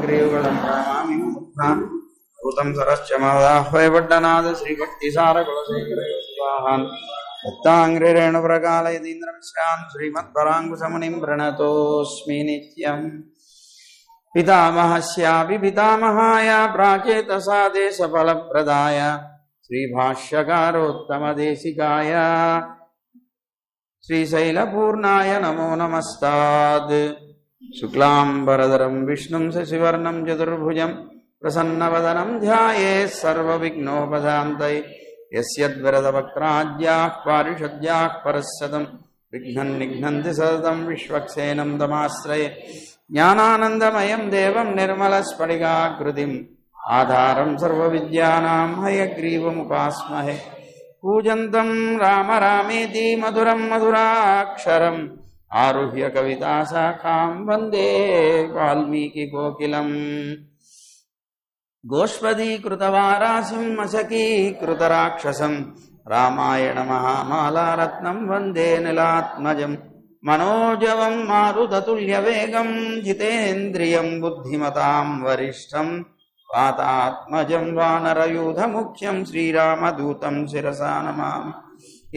హయగ్రీవగళం ప్రణామి భూతం సరశ్చ మహదాహ్వయపడ్డనాథ శ్రీభక్తిసారకులశేఖరయోగివాహాన్ దత్తాంగ్రేణుప్రకాలయతీంద్రమిశ్రాన్ శ్రీమత్పరాంకుశమునిం ప్రణతోస్మి నిత్యం. పితామహస్యాపి పితామహాయ ప్రాచేతసా దేశఫలప్రదాయ శ్రీభాష్యకారోత్తమదేశికాయ శ్రీశైలపూర్ణాయ నమో నమస్తాద్. శుక్లాంబరధరం విష్ణుం శశివర్ణం చతుర్భుజం ప్రసన్నవదనం ధ్యాయేత్ సర్వవిఘ్నోపశాంతయే. యస్యద్వరదవక్త్రాద్యాః పారిషద్యాః పరస్సదం విఘ్నం నిఘ్నంతి సతతం విశ్వక్సేనం తమాశ్రయే. జ్ఞానానందమయం దేవం నిర్మలస్ఫటికాకృతిం ఆధారం సర్వవిద్యానాం హయగ్రీవముపాస్మహే. పూజంతం రామ రామేతి మధురం మధురాక్షరం ఆరుహ్య కవితాశాఖాం వందే వాల్మీకికోకిలం. గోష్పదీకృతవారాసిం మశకీకృతరాక్షసం రామాయణ మహామాలారత్నం వందే నిలాత్మజం. మనోజవం మారుతతుల్యవేగం జితేంద్రియం బుద్ధిమతాం వరిష్టం వాతాత్మజం వానరయూధముఖ్యం శ్రీరామదూతం శిరసా నమామి.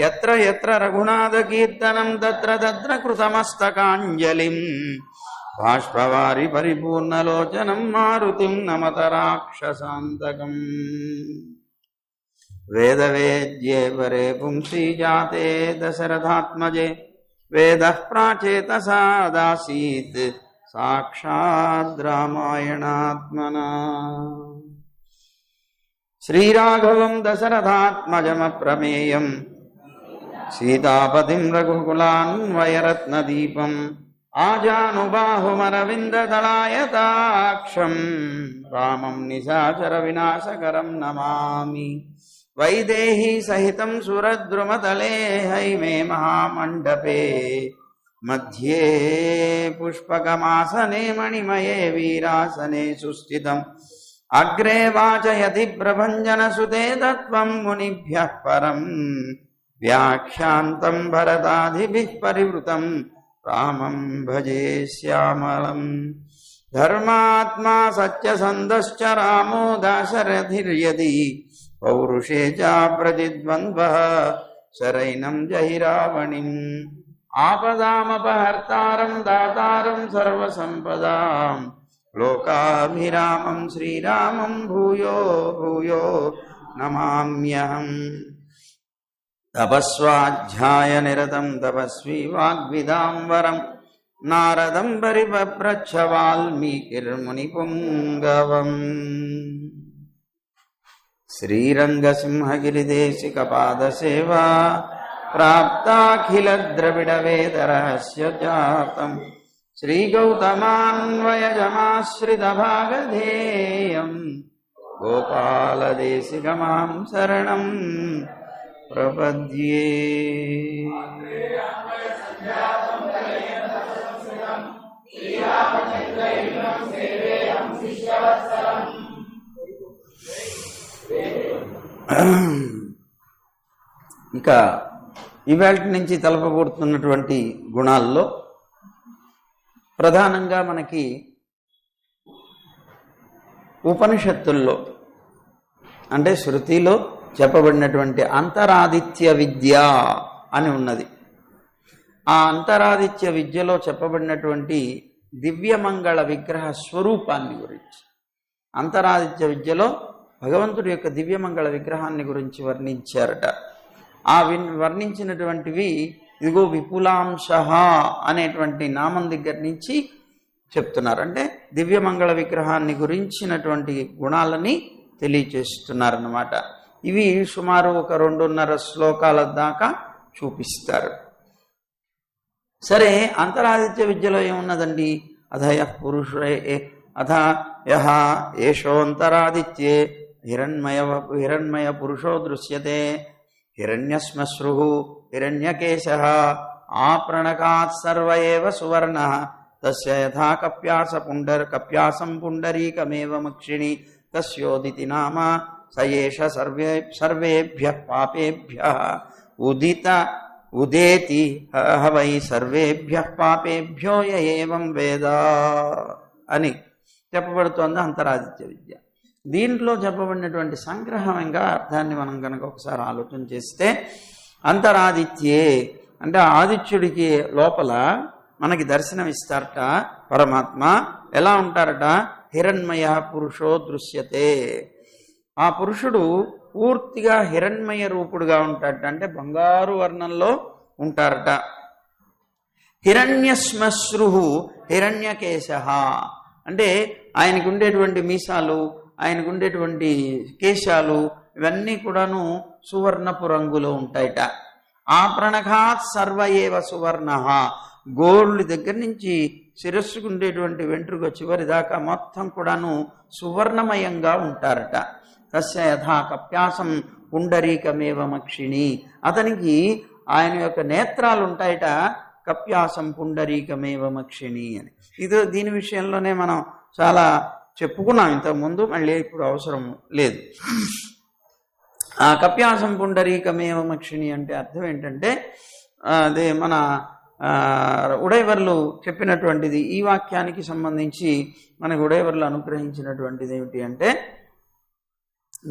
యత్ర యత్ర రఘునాథకీర్తనం తత్ర తత్ర కృతమస్తకాంజలిం బాష్పవారి పరిపూర్ణలోచనం మారుతిం నమత రాక్షసాంతకం. వేదవేద్యే వరే పుంసీ జాతే దశరథాత్మజే వేదః ప్రాచేతసాదాసీత్ సాక్షాద్ రామాయణాత్మనా. శ్రీరాఘవం దశరథాత్మజమప్రమేయం సీతాపతిం రఘుకులాన్వయరత్నదీపం ఆజానుబాహుమరవిందదళాయతాక్షం రామం నిశాచర వినాశకరం నమామి. వైదేహీ సహితం సురద్రుమతలే హైమే మహామండపే మధ్యే పుష్పకమాసనే మణిమయే వీరాసనే సుస్థితం. అగ్రే వాచయతి ప్రభంజనసుతే తత్వం మునిభ్యః పరం వ్యాఖ్యాంతం భరతాదిభిః పరివృతం రామం భజే శ్యామలం. ధర్మాత్మా సత్యసంధశ్చ రామో దాశరథిర్యది పౌరుషే చ ప్రతిద్వంద్వః శరైనం జహి రావణిం. ఆపదామపహర్తారం దాతారం సర్వసంపదాం లోకాభిరామం శ్రీరామం భూయో భూయో నమామ్యహం. తపస్వాధ్యాయ నిరతం తపస్వీ వాగ్విదాంబరం నారదం పరిపప్రచ్ఛ వాల్మీకిర్మునిపుంగవం. శ్రీరంగసింహగిరిదేశికపాదసేవా ప్రాప్తాఖిలద్రవిడవేదరహస్యజాతం శ్రీగౌతమాన్వయజమాశ్రితభాగధేయం గోపాలదేశికమాం శరణం ప్రపద్యే. ఇక ఇవాల్టి నుంచి తలపబడుతున్నటువంటి గుణాల్లో ప్రధానంగా మనకి ఉపనిషత్తుల్లో అంటే శృతిలో చెప్పబడినటువంటి అంతరాదిత్య విద్య అని ఉన్నది. ఆ అంతరాదిత్య విద్యలో చెప్పబడినటువంటి దివ్యమంగళ విగ్రహ స్వరూపాన్ని గురించి, అంతరాదిత్య విద్యలో భగవంతుడి యొక్క దివ్యమంగళ విగ్రహాన్ని గురించి వర్ణించారట. ఆ వర్ణించినటువంటివి ఇదిగో విపులాంశ అనేటువంటి నామం దగ్గర నుంచి చెప్తున్నారు. అంటే దివ్యమంగళ విగ్రహాన్ని గురించినటువంటి గుణాలని తెలియచేస్తున్నారన్నమాట. ఇవి సుమారు ఒక 2.5 శ్లోకాల దాకా చూపిస్తారు. సరే, అంతరాదిత్య విద్యలో ఏమున్నదండి? అధయ పురుషే అథ యహ ఏషోంతరాదిత్యే హిరణ్మయ పురుషో దృశ్యతే హిరణ్యశ్మశ్రు హిరణ్యకేశః ఆప్రణకాత్ సర్వ ఏవ సువర్ణః తస్య యథా కప్యాసం పుండరీకమేవ మక్షిణి తస్యోదితి నామ స ఏష సర్వేభ్యః పాపేభ్యః ఉదేతి హవై సర్వేభ్యః పాపేభ్యో య ఏవం వేద అని చెప్పబడుతోంది అంతరాదిత్య విద్య. దీంట్లో చెప్పబడినటువంటి సంగ్రహంగా అర్థాన్ని మనం కనుక ఒకసారి ఆలోచన చేస్తే, అంతరాదిత్యే అంటే ఆదిత్యుడికి లోపల మనకి దర్శనమిస్తారట పరమాత్మ. ఎలా ఉంటారట? హిరణ్మయ పురుషో దృశ్యతే. ఆ పురుషుడు పూర్తిగా హిరణ్మయ రూపుడుగా ఉంటాడట, అంటే బంగారు వర్ణంలో ఉంటారట. హిరణ్యశ్మశ్రు హిరణ్యకేశ అంటే ఆయనకు ఉండేటువంటి మీసాలు, ఆయనకు ఉండేటువంటి కేశాలు ఇవన్నీ కూడాను సువర్ణపు రంగులో ఉంటాయట. ఆ ప్రణఘాత్ సర్వ ఏవ సువర్ణ, గోళ్ళు దగ్గర నుంచి శిరస్సుకు ఉండేటువంటి వెంట్రుక చివరి దాకా మొత్తం కూడాను సువర్ణమయంగా ఉంటారట. తస్య యథా కప్యాసం పుండరీకమేవ మక్షిణి, అతనికి ఆయన యొక్క నేత్రాలు ఉంటాయట కప్యాసం పుండరీకమేవ మక్షిణి అని. దీని విషయంలోనే మనం చాలా చెప్పుకున్నాం ఇంతకుముందు, మళ్ళీ ఇప్పుడు అవసరం లేదు. ఆ కప్యాసం పుండరీకమేవ మక్షిణి అంటే అర్థం ఏంటంటే, అదే మన ఉడయవర్లు చెప్పినటువంటిది. ఈ వాక్యానికి సంబంధించి మనకు ఉడయవర్లు అనుగ్రహించినటువంటిది ఏమిటి అంటే,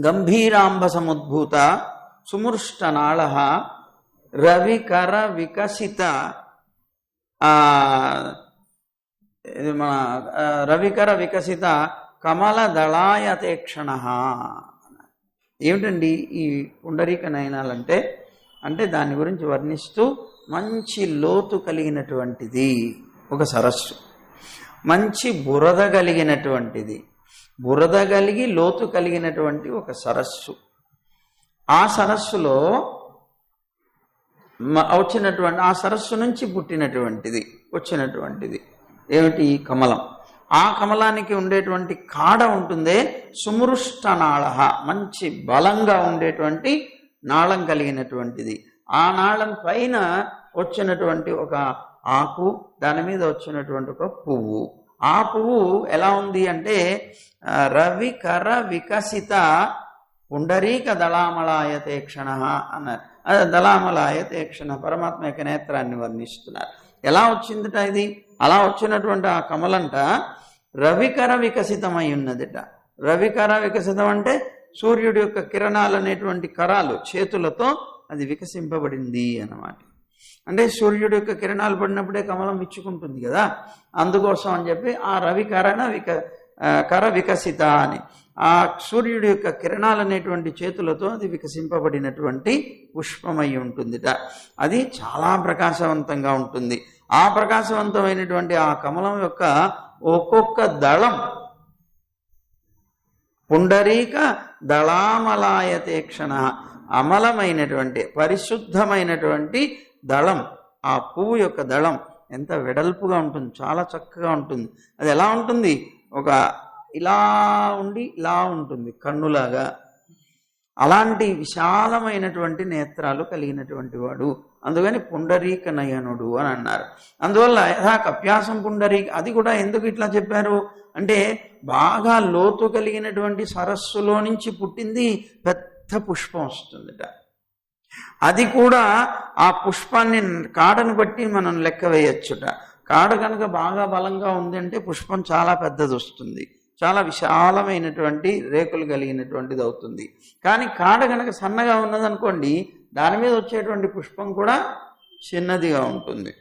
గంభీరాంబ సముద్భూత సుమృష్టనాళ రవికర వికసిత మన రవికర వికసిత కమల దళాయతేక్షణ. ఏమిటండి ఈ పుండరీక నయనాలంటే? అంటే దాని గురించి వర్ణిస్తూ మంచి లోతు కలిగినటువంటిది ఒక సరస్సు, మంచి బురద కలిగినటువంటిది, బురద కలిగి లోతు కలిగినటువంటి ఒక సరస్సు. ఆ సరస్సులో వచ్చినటువంటి, ఆ సరస్సు నుంచి పుట్టినటువంటిది వచ్చినటువంటిది ఏమిటి? కమలం. ఆ కమలానికి ఉండేటువంటి కాడ ఉంటుందే సుమృష్టనాళ, మంచి బలంగా ఉండేటువంటి నాళం కలిగినటువంటిది. ఆ నాళం పైన వచ్చినటువంటి ఒక ఆకు, దాని మీద వచ్చినటువంటి ఒక పువ్వు. ఆ పువ్వు ఎలా ఉంది అంటే రవికర వికసిత పుండరీక దళామలాయతే క్షణ అన్నారు. అది దళామలాయతే క్షణ, పరమాత్మ యొక్క నేత్రాన్ని వర్ణిస్తున్నారు. ఎలా వచ్చిందిట ఇది? అలా వచ్చినటువంటి ఆ కమలంట రవికర వికసితమై ఉన్నదిట. రవికర వికసితం అంటే సూర్యుడి యొక్క కిరణాలు అనేటువంటి కరాలు చేతులతో అది వికసింపబడింది అన్నమాట. అంటే సూర్యుడి యొక్క కిరణాలు పడినప్పుడే కమలం విచ్చుకుంటుంది కదా, అందుకోసం అని చెప్పి ఆ కర వికసిత అని, ఆ సూర్యుడి యొక్క కిరణాలు అనేటువంటి చేతులతో అది వికసింపబడినటువంటి పుష్పమై ఉంటుందిట. అది చాలా ప్రకాశవంతంగా ఉంటుంది. ఆ ప్రకాశవంతమైనటువంటి ఆ కమలం యొక్క ఒక్కొక్క దళం పుండరీక దళామలాయతే క్షణ, అమలమైనటువంటి పరిశుద్ధమైనటువంటి దళం, ఆ పువ్వు యొక్క దళం ఎంత వెడల్పుగా ఉంటుంది, చాలా చక్కగా ఉంటుంది. అది ఎలా ఉంటుంది? ఒక ఇలా ఉండి ఇలా ఉంటుంది కన్నులాగా. అలాంటి విశాలమైనటువంటి నేత్రాలు కలిగినటువంటి వాడు, అందుకని పుండరీక నయనుడు అని అన్నారు. అందువల్ల యథా కప్యాసం పుండరీక, అది కూడా ఎందుకు ఇట్లా చెప్పారు అంటే, బాగా లోతు కలిగినటువంటి సరస్సులో నుంచి పుట్టింది పెద్ద పుష్పం వస్తుందిట. అది కూడా ఆ పుష్పాన్ని కాడను బట్టి మనం లెక్క వేయచ్చుట. కాడ కనుక బాగా బలంగా ఉంది అంటే పుష్పం చాలా పెద్దది వస్తుంది, చాలా విశాలమైనటువంటి రేకులు కలిగినటువంటిది అవుతుంది. కానీ కాడ కనుక సన్నగా ఉన్నదనుకోండి, దాని మీద వచ్చేటువంటి పుష్పం కూడా చిన్నదిగా ఉంటుంది.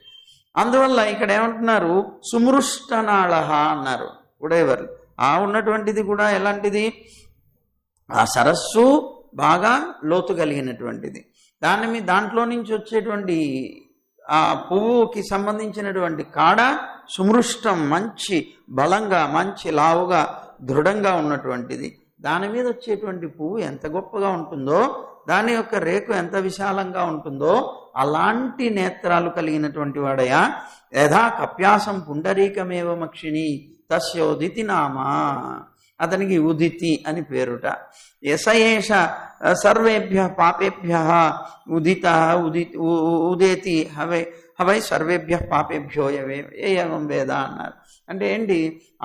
అందువల్ల ఇక్కడ ఏమంటున్నారు? సుమృష్టనాళ అన్నారు ఉడయవర్లు. ఆ ఉన్నటువంటిది కూడా ఎలాంటిది? ఆ సరస్సు బాగా లోతు కలిగినటువంటిది. దాంట్లో నుంచి వచ్చేటువంటి ఆ పువ్వుకి సంబంధించినటువంటి కాడ సుమృష్టం, మంచి బలంగా, మంచి లావుగా, దృఢంగా ఉన్నటువంటిది. దాని మీద వచ్చేటువంటి పువ్వు ఎంత గొప్పగా ఉంటుందో, దాని యొక్క రేకు ఎంత విశాలంగా ఉంటుందో, అలాంటి నేత్రాలు కలిగినటువంటి వాడయా. యథా కప్యాసం పుండరీకమేవ మక్షిణి తస్యోదితి నామా, అతనికి ఉదితి అని పేరుట. యశయేష సర్వేభ్య పాపేభ్య ఉదిత ఉదేతి హవై సర్వేభ్య పాపేభ్యో ఏవం వేద అన్నారు. అంటే ఏంటి?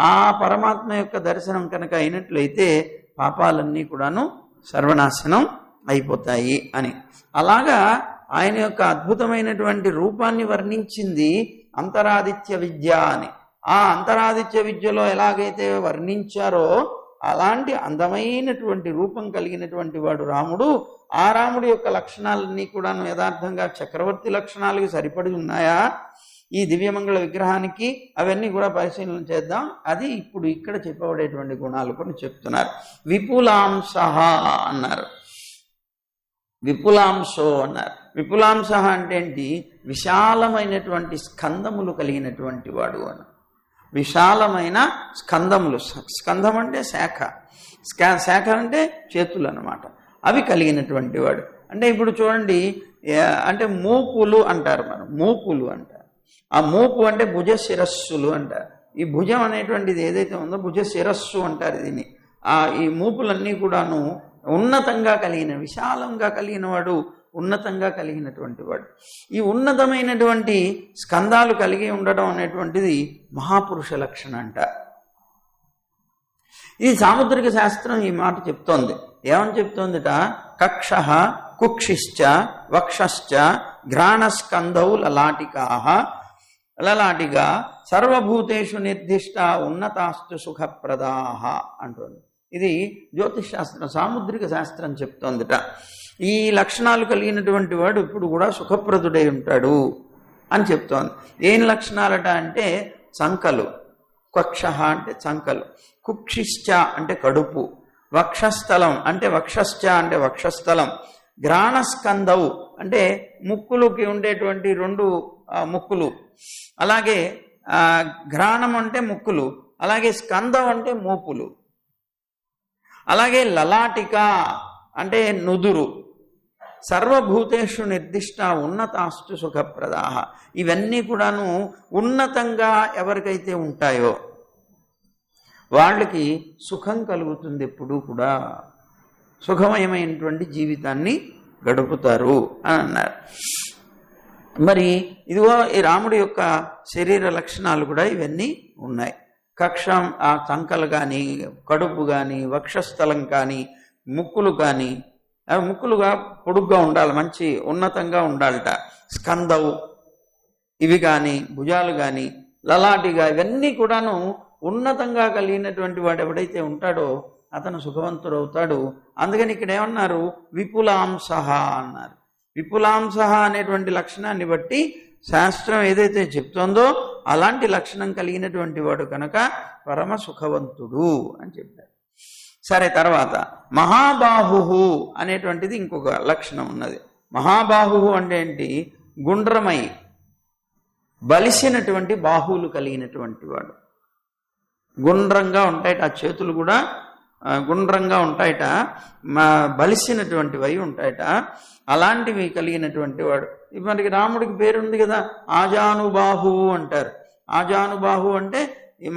ఆ పరమాత్మ యొక్క దర్శనం కనుక అయినట్లయితే పాపాలన్నీ కూడాను సర్వనాశనం అయిపోతాయి అని. అలాగా ఆయన యొక్క అద్భుతమైనటువంటి రూపాన్ని వర్ణించింది అంతరాదిత్య విద్య అని. ఆ అంతరాదిత్య విద్యలో ఎలాగైతే వర్ణించారో అలాంటి అందమైనటువంటి రూపం కలిగినటువంటి వాడు రాముడు. ఆ రాముడి యొక్క లక్షణాలన్నీ కూడాను యథార్థంగా చక్రవర్తి లక్షణాలకి సరిపడి ఉన్నాయా ఈ దివ్యమంగళ విగ్రహానికి? అవన్నీ కూడా పరిశీలన చేద్దాం. అది ఇప్పుడు ఇక్కడ చెప్పబడేటువంటి గుణాలు కొన్ని చెప్తున్నారు. విపులాంశ అన్నారు, విపులాంశో అన్నారు. విపులాంశ అంటే ఏంటి? విశాలమైనటువంటి స్కందములు కలిగినటువంటి వాడు అని. విశాలమైన స్కందములు, స్కందం అంటే శాఖ, శాఖ అంటే చేతులు అన్నమాట. అవి కలిగినటువంటి వాడు అంటే ఇప్పుడు చూడండి, అంటే మూపులు అంటారు, మనం మూపులు అంటారు. ఆ మూపు అంటే భుజ శిరస్సులు అంటారు. ఈ భుజం అనేటువంటిది ఏదైతే ఉందో భుజ శిరస్సు అంటారు దీన్ని. ఈ మూపులన్నీ కూడాను ఉన్నతంగా కలిగిన, విశాలంగా కలిగిన వాడు, ఉన్నతంగా కలిగినటువంటి వాడు. ఈ ఉన్నతమైనటువంటి స్కందాలు కలిగి ఉండడం అనేటువంటిది మహాపురుష లక్షణం అంట. ఇది సాముద్రిక శాస్త్రం ఈ మాట చెప్తోంది. ఏమని చెప్తోందిట? కక్ష కుక్షిశ్చ వక్షశ్చ ఘ్రాణస్కందౌ లలాటిగా సర్వభూతేషు నిర్దిష్ట ఉన్నతాస్తు సుఖప్రదాహ అంటోంది. ఇది జ్యోతిష్ శాస్త్రం, సాముద్రిక శాస్త్రం చెప్తోందిట. ఈ లక్షణాలు కలిగినటువంటి వాడు ఇప్పుడు కూడా సుఖప్రదుడై ఉంటాడు అని చెప్తోంది. ఏం లక్షణాలట అంటే చంకలు, కక్ష అంటే చంకలు, కుక్షిశ్చ అంటే కడుపు, వక్షస్థలం అంటే వక్షశ్చ అంటే వక్షస్థలం, ఘ్రాణస్కందౌ అంటే ముక్కులుకి ఉండేటువంటి రెండు ముక్కులు, అలాగే ఘ్రాణం అంటే ముక్కులు, అలాగే స్కందం అంటే మూపులు, అలాగే లలాటిక అంటే నుదురు, సర్వభూతేషు నిర్దిష్ట ఉన్నతాస్తు సుఖప్రదాహ. ఇవన్నీ కూడాను ఉన్నతంగా ఎవరికైతే ఉంటాయో వాళ్ళకి సుఖం కలుగుతుంది, ఎప్పుడూ కూడా సుఖమయమైనటువంటి జీవితాన్ని గడుపుతారు అని అన్నారు. మరి ఇదిగో ఈ రాముడి యొక్క శరీర లక్షణాలు కూడా ఇవన్నీ ఉన్నాయి. కక్షం, ఆ చంకలు కానీ, కడుపు కానీ, వక్షస్థలం కానీ, ముక్కులు కానీ, అవి ముక్కులుగా పొడుగ్గా ఉండాలి, మంచి ఉన్నతంగా ఉండాలట. స్కందవు ఇవి కానీ, భుజాలు కానీ, లలాటిగా, ఇవన్నీ కూడాను ఉన్నతంగా కలిగినటువంటి వాడు ఎవడైతే ఉంటాడో అతను సుఖవంతుడవుతాడు. అందుకని ఇక్కడ ఏమన్నారు? విపులాంశ అన్నారు. విపులాంశ అనేటువంటి లక్షణాన్ని బట్టి శాస్త్రం ఏదైతే చెప్తోందో అలాంటి లక్షణం కలిగినటువంటి వాడు కనుక పరమ సుఖవంతుడు అని చెప్పారు. సరే, తర్వాత మహాబాహు అనేటువంటిది ఇంకొక లక్షణం ఉన్నది. మహాబాహు అంటే ఏంటి? గుండ్రమై బలిసినటువంటి బాహువులు కలిగినటువంటి వాడు. గుండ్రంగా ఉంటాయట, ఆ చేతులు కూడా గుండ్రంగా ఉంటాయట, బలిసినటువంటివి ఉంటాయట. అలాంటివి కలిగినటువంటి వాడు. మనకి రాముడికి పేరుంది కదా, ఆజానుబాహు అంటారు. ఆజానుబాహు అంటే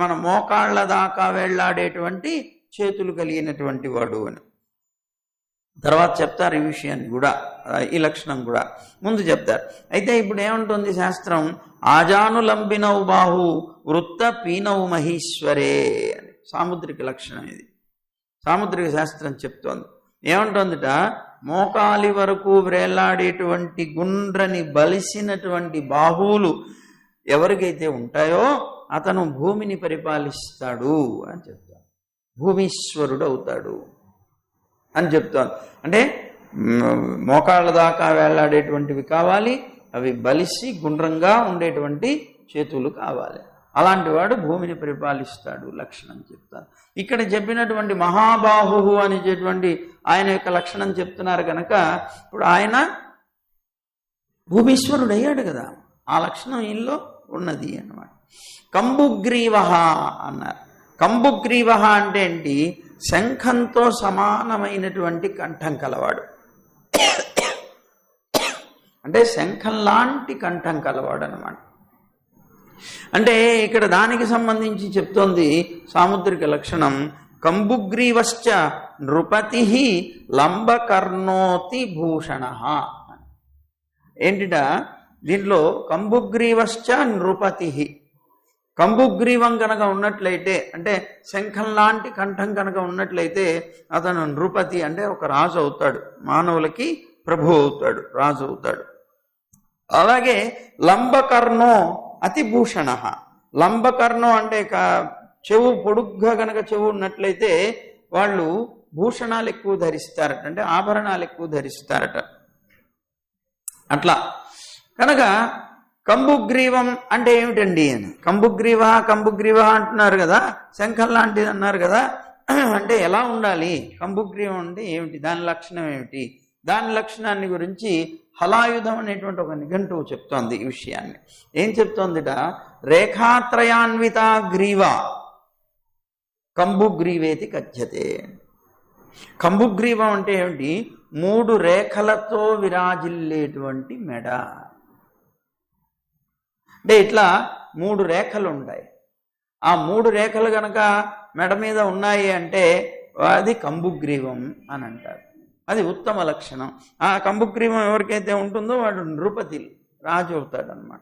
మన మోకాళ్ళ దాకా వెళ్లాడేటువంటి చేతులు కలిగినటువంటి వాడు అని. తర్వాత చెప్తారు ఈ విషయాన్ని కూడా, ఈ లక్షణం కూడా ముందు చెప్తారు. అయితే ఇప్పుడు ఏముంటుంది శాస్త్రం? ఆజానులంబినౌ బాహు వృత్త పీనౌ మహీశ్వరే అని సాముద్రిక లక్షణం. ఇది సాముద్రిక శాస్త్రం చెప్తోంది. ఏముంటుందిట? మోకాలి వరకు వ్రేలాడేటువంటి గుండ్రని బలిసినటువంటి బాహువులు ఎవరికైతే ఉంటాయో అతను భూమిని పరిపాలిస్తాడు అని చెప్తాడు, భూమీశ్వరుడు అవుతాడు అని చెప్తాను. అంటే మోకాళ్ళ దాకా వేలాడేటువంటివి కావాలి, అవి బలిసి గుండ్రంగా ఉండేటువంటి చేతులు కావాలి. అలాంటి వాడు భూమిని పరిపాలిస్తాడు లక్షణం చెప్తాను. ఇక్కడ చెప్పినటువంటి మహాబాహు అనేటువంటి ఆయన యొక్క లక్షణం చెప్తున్నారు కనుక ఇప్పుడు ఆయన భూమీశ్వరుడు అయ్యాడు కదా, ఆ లక్షణం ఈయనలో ఉన్నది అన్నమాట. కంబుగ్రీవ అన్నారు. కంబుగ్రీవ అంటే ఏంటి? శంఖంతో సమానమైనటువంటి కంఠం కలవాడు. అంటే శంఖం లాంటి కంఠం కలవాడు అన్నమాట. అంటే ఇక్కడ దానికి సంబంధించి చెప్తోంది సాముద్రిక లక్షణం. కంబుగ్రీవశ్చ నృపతి లంబకర్ణోతి భూషణ. ఏంటిట దీంట్లో? కంబుగ్రీవశ్చ నృపతి. కంబుగ్రీవం కనుక ఉన్నట్లయితే, అంటే శంఖం లాంటి కంఠం కనుక ఉన్నట్లయితే అతను నృపతి అంటే ఒక రాజు అవుతాడు, మానవులకి ప్రభు అవుతాడు, రాజు అవుతాడు. అలాగే లంబకర్ణో అతిభూషణ, లంబకర్ణం అంటే చెవు పొడుగ్గా కనుక చెవు ఉన్నట్లయితే వాళ్ళు భూషణాలు ఎక్కువ ధరిస్తారట, అంటే ఆభరణాలు ఎక్కువ ధరిస్తారట. అట్లా కనుక కంబుగ్రీవం అంటే ఏమిటండి అని, కంబుగ్రీవ అంటున్నారు కదా, శంఖం లాంటిది అన్నారు కదా, అంటే ఎలా ఉండాలి కంబుగ్రీవం అంటే ఏమిటి, దాని లక్షణం ఏమిటి, దాని లక్షణాన్ని గురించి హలాయుధం అనేటువంటి ఒక నిఘంటువు చెప్తోంది. ఈ విషయాన్ని ఏం చెప్తోందిట, రేఖాత్రయాన్విత గ్రీవ కంబుగ్రీవేతి కథ్యతే. కంబుగ్రీవం అంటే ఏమిటి, 3 రేఖలతో విరాజిల్లేటువంటి మెడ. అంటే ఇట్లా 3 రేఖలు ఉంటాయి. ఆ 3 రేఖలు గనక మెడ మీద ఉన్నాయి అంటే అది కంబుగ్రీవం అని అంటారు. అది ఉత్తమ లక్షణం. ఆ కంబుగ్రీవం ఎవరికైతే ఉంటుందో వాడు నృపతి, రాజు అవుతాడనమాట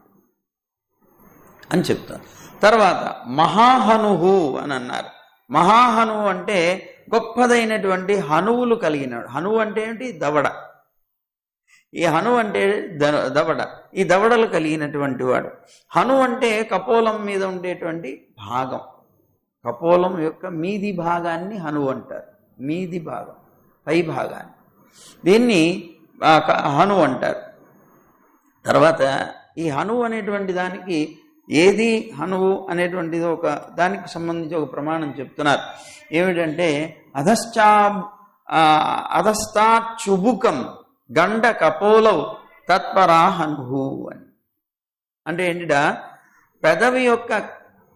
అని చెప్తారు. తర్వాత మహాహనుహు అని అన్నారు. మహాహనువు అంటే గొప్పదైనటువంటి హనువులు కలిగినాడు. హనువు అంటే ఏంటి, దవడ. ఈ హను అంటే దవడ, ఈ దవడలు కలిగినటువంటి వాడు. హను అంటే కపోలం మీద ఉండేటువంటి భాగం, కపోలం యొక్క మీది భాగాన్ని హను అంటారు. మీది భాగం, పై భాగాన్ని, దీన్ని హను అంటారు. తర్వాత ఈ హనువు అనేటువంటి దానికి ఏది హనువు అనేటువంటిది ఒక దానికి సంబంధించి ఒక ప్రమాణం చెప్తున్నారు. ఏమిటంటే అధస్తాచుబుకం గండ కపోలవు తత్పరా హనుహు అని. అంటే ఏంటిడా, పెదవి యొక్క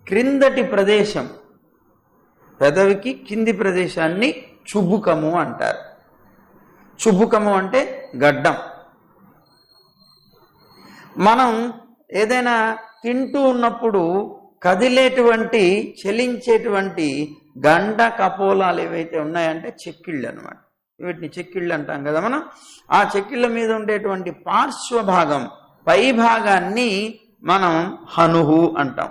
క్రిందటి ప్రదేశం, పెదవికి కింది ప్రదేశాన్ని చుబుకము అంటారు. చుబుకము అంటే గడ్డం. మనం ఏదైనా తింటూ ఉన్నప్పుడు కదిలేటువంటి చలించేటువంటి గండ కపోలాలు ఏవైతే ఉన్నాయంటే చెక్కిళ్ళు అనమాట. వీటిని చెక్కిళ్ళు అంటాం కదా మనం. ఆ చెక్కిళ్ళ మీద ఉండేటువంటి పార్శ్వభాగం, పై భాగాన్ని మనం హనుహు అంటాం.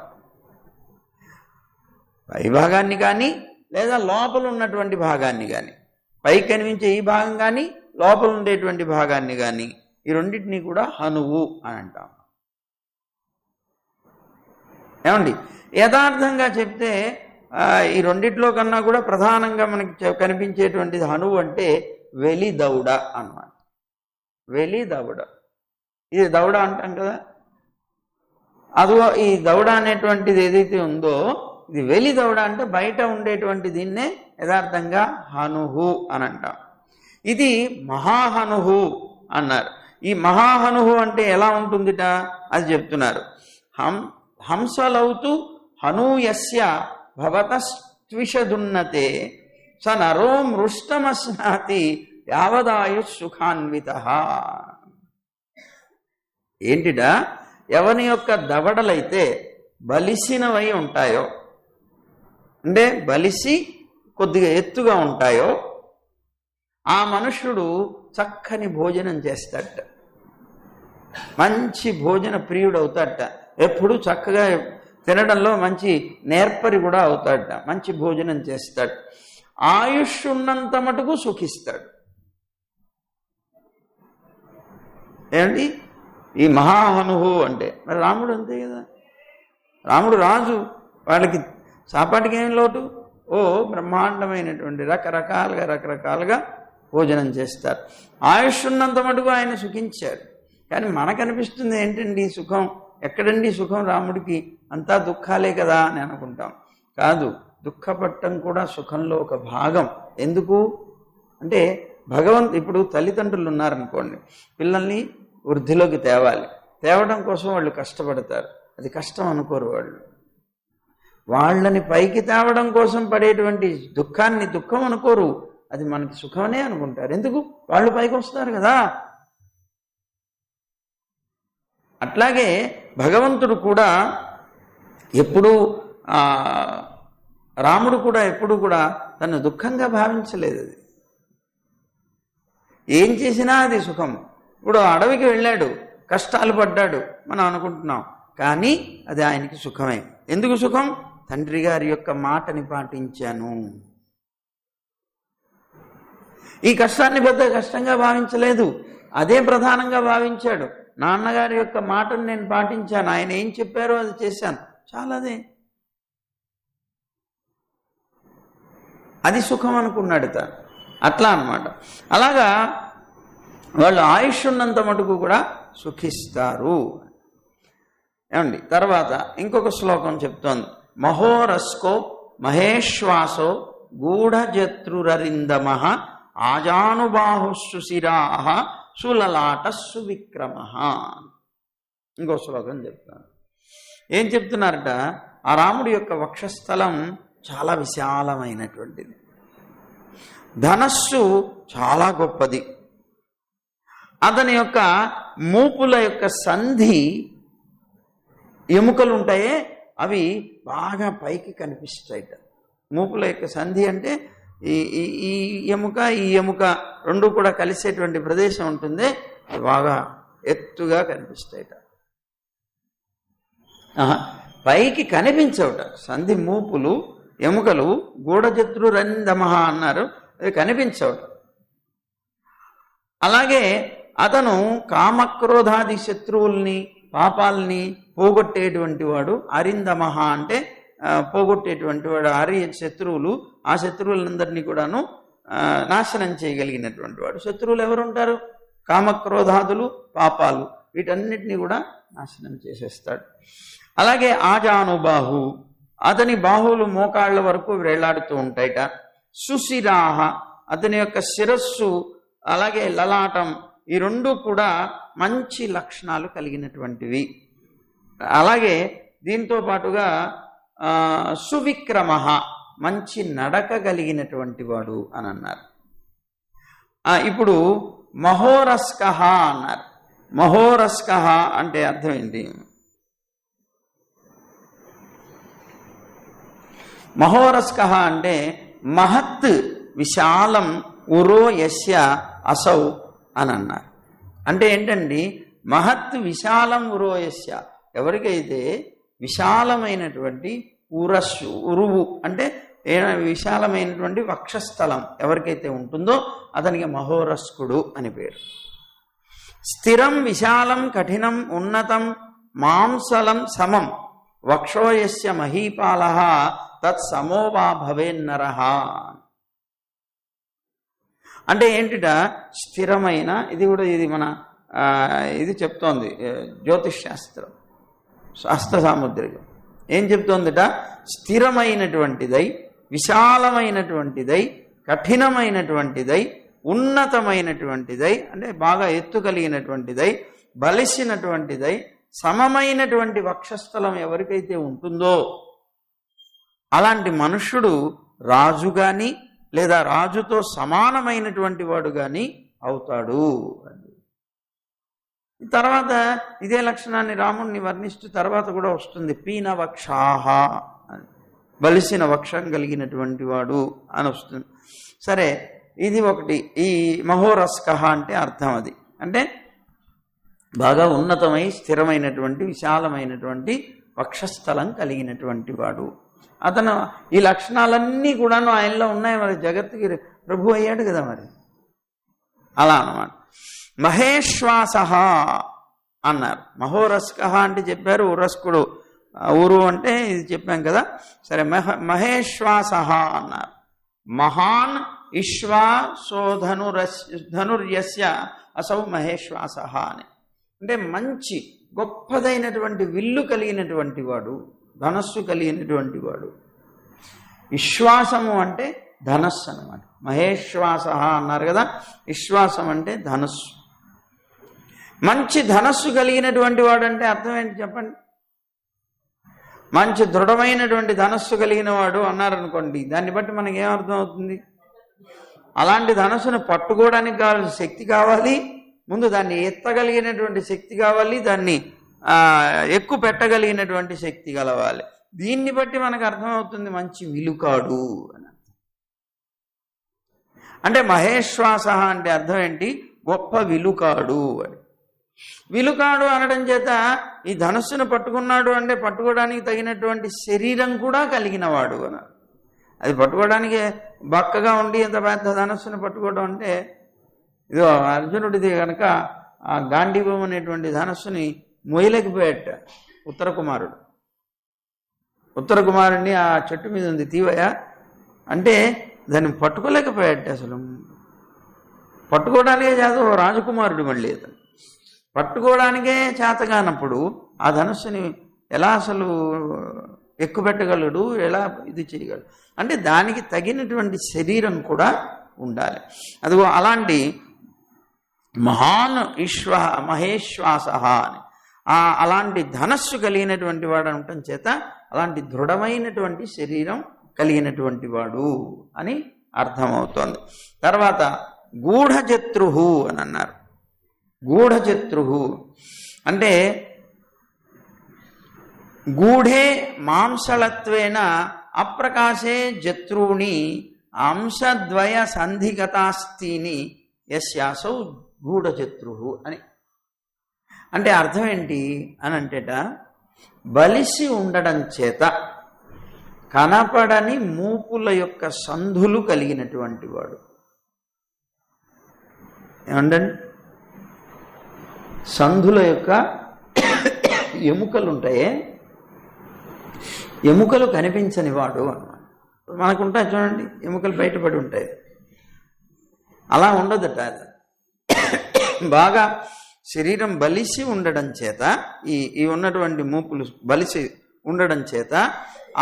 పై భాగాన్ని కానీ లేదా లోపల ఉన్నటువంటి భాగాన్ని కానీ, పై కనిపించే ఈ భాగం కానీ లోపల ఉండేటువంటి భాగాన్ని కానీ, ఈ రెండింటినీ కూడా హనువు అని అంటాం. ఏమండి, యథార్థంగా చెప్తే ఈ రెండిట్లో కన్నా కూడా ప్రధానంగా మనకి కనిపించేటువంటిది హనువు అంటే వెలి దౌడ అన్నమాట. వెలి దౌడ, ఇది దౌడ అంటాం కదా, అదిగో ఈ దౌడ అనేటువంటిది ఏదైతే ఉందో ఇది వెలి దౌడ అంటే బయట ఉండేటువంటి దీన్నే యథార్థంగా హనుహు అని అంటాం. ఇది మహాహనుహు అన్నారు. ఈ మహాహనుహు అంటే ఎలా ఉంటుందిట అది చెప్తున్నారు. హంసలౌతు హనూయస్య భవతస్త్విషదున్నతే స నరో మృష్టమస్నాతి యావదాయు సుఖాన్విత. ఏంటిడా, ఎవని యొక్క దవడలైతే బలిసినవై ఉంటాయో, అంటే బలిసి కొద్దిగా ఎత్తుగా ఉంటాయో, ఆ మనుష్యుడు చక్కని భోజనం చేస్తాడట, మంచి భోజన ప్రియుడు అవుతాడట, ఎప్పుడు చక్కగా తినడంలో మంచి నేర్పరి కూడా అవుతాడట, మంచి భోజనం చేస్తాడు, ఆయుష్ ఉన్నంత మటుకు సుఖిస్తాడు. ఏమండి, ఈ మహాహనుహు అంటే మరి రాముడు అంతే కదా. రాముడు రాజు, వాళ్ళకి సాపాటికి ఏం లోటు, బ్రహ్మాండమైనటువంటి రకరకాలుగా భోజనం చేస్తారు. ఆయుష్ ఉన్నంత మటుకు ఆయన సుఖించాడు. కానీ మనకు అనిపిస్తుంది ఏంటండి సుఖం, ఎక్కడండి సుఖం రాముడికి, అంతా దుఃఖాలే కదా అని అనుకుంటాం. కాదు, దుఃఖపట్టం కూడా సుఖంలో ఒక భాగం. ఎందుకు అంటే ఇప్పుడు తల్లిదండ్రులు ఉన్నారనుకోండి, పిల్లల్ని వృద్ధిలోకి తేవడం కోసం వాళ్ళు కష్టపడతారు. అది కష్టం అనుకోరు వాళ్ళు. వాళ్ళని పైకి తేవడం కోసం పడేటువంటి దుఃఖాన్ని దుఃఖం అనుకోరు, అది మనకి సుఖమనే అనుకుంటారు. ఎందుకు, వాళ్ళు పైకి వస్తారు కదా. అట్లాగే భగవంతుడు కూడా ఎప్పుడూ రాముడు కూడా ఎప్పుడు కూడా తను దుఃఖంగా భావించలేదు. అది ఏం చేసినా అది సుఖం. ఇప్పుడు అడవికి వెళ్ళాడు, కష్టాలు పడ్డాడు మనం అనుకుంటున్నాం, కానీ అది ఆయనకి సుఖమే. ఎందుకు సుఖం, తండ్రి గారి యొక్క మాటని పాటించాను. ఈ కష్టాన్ని పెద్ద కష్టంగా భావించలేదు, అదే ప్రధానంగా భావించాడు. నాన్నగారి యొక్క మాటను నేను పాటించాను, ఆయన ఏం చెప్పారో అది చేశాను, చాలాదే. అది సుఖం అనుకున్నాడు అట్లా అన్నమాట. అలాగా వాళ్ళు ఆయుష్ ఉన్నంత మటుకు కూడా సుఖిస్తారు. ఏమండి, తర్వాత ఇంకొక శ్లోకం చెప్తోంది, మహోరస్కో మహేశ్వాసో గూఢజత్రురరిందమ ఆజానుబాహుశిరాహ సులలాట సువిక్రమ. ఇంకో శ్లోకం చెప్తాను. ఏం చెప్తున్నారట, ఆ రాముడి యొక్క వక్షస్థలం చాలా విశాలమైనటువంటిది, ధనస్సు చాలా గొప్పది, అతని యొక్క మూపుల యొక్క సంధి ఎముకలు ఉంటాయే అవి బాగా పైకి కనిపిస్తాయిట. మూపుల యొక్క సంధి అంటే ఈ ఎముక ఈ ఎముక రెండు కూడా కలిసేటువంటి ప్రదేశం ఉంటుంది, అది బాగా ఎత్తుగా కనిపిస్తాయిట. పైకి కనిపించవుట సంధి మూపులు ఎముకలు గూఢజత్రురందమః అన్నారు, అవి కనిపించవుట. అలాగే అతను కామక్రోధాది శత్రువుల్ని పాపాలని పోగొట్టేటువంటి వాడు. అరిందమః అంటే పోగొట్టేటువంటి వాడు. శత్రువులు, ఆ శత్రువులందరినీ కూడాను నాశనం చేయగలిగినటువంటి వాడు. శత్రువులు ఎవరుంటారు? కామక్రోధాదులు, పాపాలు, వీటన్నిటినీ కూడా నాశనం చేసేస్తాడు. అలాగే ఆజానుబాహు, అతని బాహువులు మోకాళ్ళ వరకు వేళ్లాడుతూ ఉంటాయిట. సుశిరాహ, అతని యొక్క శిరస్సు అలాగే లలాటం, ఈ రెండు కూడా మంచి లక్షణాలు కలిగినటువంటివి. అలాగే దీంతో పాటుగా సువిక్రమ, మంచి నడక కలిగినటువంటి వాడు అని అన్నారు. ఇప్పుడు మహోరస్కః అన్నారు. మహోరస్కః అంటే అర్థం ఏంటి? మహోరస్కః అంటే మహత్ విశాలం ఉరో యస్య అసౌ అని అన్నారు. అంటే ఏంటండి, మహత్ విశాలం ఉరోయస్య, ఎవరికైతే విశాలమైనటువంటి ఉరువు అంటే విశాలమైనటువంటి వక్షస్థలం ఎవరికైతే ఉంటుందో అతనికి మహోరస్కుడు అని పేరు. స్థిరం విశాలం కఠినం ఉన్నతం మాంసలం సమం వక్షోయస్య మహీపాలః తత్ సమోవా భవేన్నరః. అంటే ఏంటిట, స్థిరమైన, ఇది కూడా ఇది మన ఇది చెప్తోంది జ్యోతిష్ శాస్త్రం, శాస్త్ర సాముద్రికం ఏం చెప్తోందిట, స్థిరమైనటువంటిదై, విశాలమైనటువంటిదై, కఠినమైనటువంటిదై, ఉన్నతమైనటువంటిదై అంటే బాగా ఎత్తు కలిగినటువంటిదై, బలిసినటువంటిదై, సమమైనటువంటి వక్షస్థలం ఎవరికైతే ఉంటుందో అలాంటి మనుష్యుడు రాజు గాని లేదా రాజుతో సమానమైనటువంటి వాడు గాని అవుతాడు. తర్వాత ఇదే లక్షణాన్ని రాముణ్ణి వర్ణిస్తూ తర్వాత కూడా వస్తుంది, పీనవక్షాహ, బలిసిన వక్షం కలిగినటువంటి వాడు అని వస్తుంది. సరే, ఇది ఒకటి. ఈ మహోరస్కః అంటే అర్థం అది, అంటే బాగా ఉన్నతమై స్థిరమైనటువంటి విశాలమైనటువంటి వక్షస్థలం కలిగినటువంటి వాడు. అతను ఈ లక్షణాలన్నీ కూడాను ఆయనలో ఉన్నాయి. మరి జగత్తుకి ప్రభు అయ్యాడు కదా మరి, అలా అన్నమాట. మహేశ్వాసః అన్నారు. మహోరస్కః అంటే చెప్పారు, ఉరస్కుడు ఊరు అంటే ఇది చెప్పాం కదా. సరే, మహేశ్వాసః అన్నారు. మహాన్ ఇశ్వాసోధనుర్యస్య అసౌ మహేశ్వాసః అని, అంటే మంచి గొప్పదైనటువంటి విల్లు కలిగినటువంటి వాడు, ధనస్సు కలిగినటువంటి వాడు. విశ్వాసము అంటే ధనస్సు అన్నమాట. మహేశ్వాస అన్నారు కదా, విశ్వాసం అంటే ధనస్సు. మంచి ధనస్సు కలిగినటువంటి వాడు అంటే అర్థం ఏంటి చెప్పండి? మంచి దృఢమైనటువంటి ధనస్సు కలిగిన వాడు అన్నారనుకోండి, దాన్ని బట్టి మనకి ఏమర్థం అవుతుంది? అలాంటి ధనస్సును పట్టుకోవడానికి కావాల్సిన శక్తి కావాలి, ముందు దాన్ని ఎత్తగలిగినటువంటి శక్తి కావాలి, దాన్ని ఎక్కువ పెట్టగలిగినటువంటి శక్తి కలవాలి. దీన్ని బట్టి మనకు అర్థమవుతుంది మంచి విలుకాడు అని. అంటే మహేశ్వాస అంటే అర్థం ఏంటి? గొప్ప విలుకాడు అని. విలుకాడు అనడం చేత ఈ ధనస్సును పట్టుకున్నాడు అంటే పట్టుకోవడానికి తగినటువంటి శరీరం కూడా కలిగిన వాడు అని. అది పట్టుకోవడానికి బక్కగా ఉండి ఎంత పెద్ద ధనస్సును పట్టుకోవడం అంటే, ఇదో అర్జునుడిది కనుక ఆ గాంధీవం అనేటువంటి ధనస్సుని మొయ్యలేకపోయాట ఉత్తర కుమారుడు. ఉత్తర కుమారుణ్ణి ఆ చెట్టు మీద ఉంది తీవయ్యా అంటే దాన్ని పట్టుకోలేకపోయాడు. అసలు పట్టుకోవడానికే చేత రాజకుమారుడు మళ్ళీ అతను పట్టుకోవడానికే చేతగానప్పుడు ఆ ధనుస్సుని ఎలా అసలు ఎక్కుపెట్టగలడు, ఎలా ఇది చేయగలడు అంటే దానికి తగినటువంటి శరీరం కూడా ఉండాలి. అదిగో అలాంటి మహాన్ మహేశ్వాస అని అలాంటి ధనస్సు కలిగినటువంటి వాడు అనటం చేత అలాంటి దృఢమైనటువంటి శరీరం కలిగినటువంటి వాడు అని అర్థమవుతోంది. తర్వాత గూఢజత్రు అని అన్నారు. గూఢజత్రు అంటే గూఢే మాంసళత్వేన అప్రకాశే జత్రూణి అంశద్వయ సంధిగతాస్తిని యస్యాసౌ గూఢజత్రు అని. అంటే అర్థం ఏంటి అని అంటేట బలిసి ఉండడం చేత కనపడని మూపుల యొక్క సంధులు కలిగినటువంటి వాడు. ఏమండండి, సంధుల యొక్క ఎముకలు ఉంటాయే, ఎముకలు కనిపించని వాడు అన్నమాట. మనకుంటాయి చూడండి, ఎముకలు బయటపడి ఉంటాయి. అలా ఉండదట. బాగా శరీరం బలిసి ఉండడం చేత ఈ ఉన్నటువంటి మూపులు బలిసి ఉండడం చేత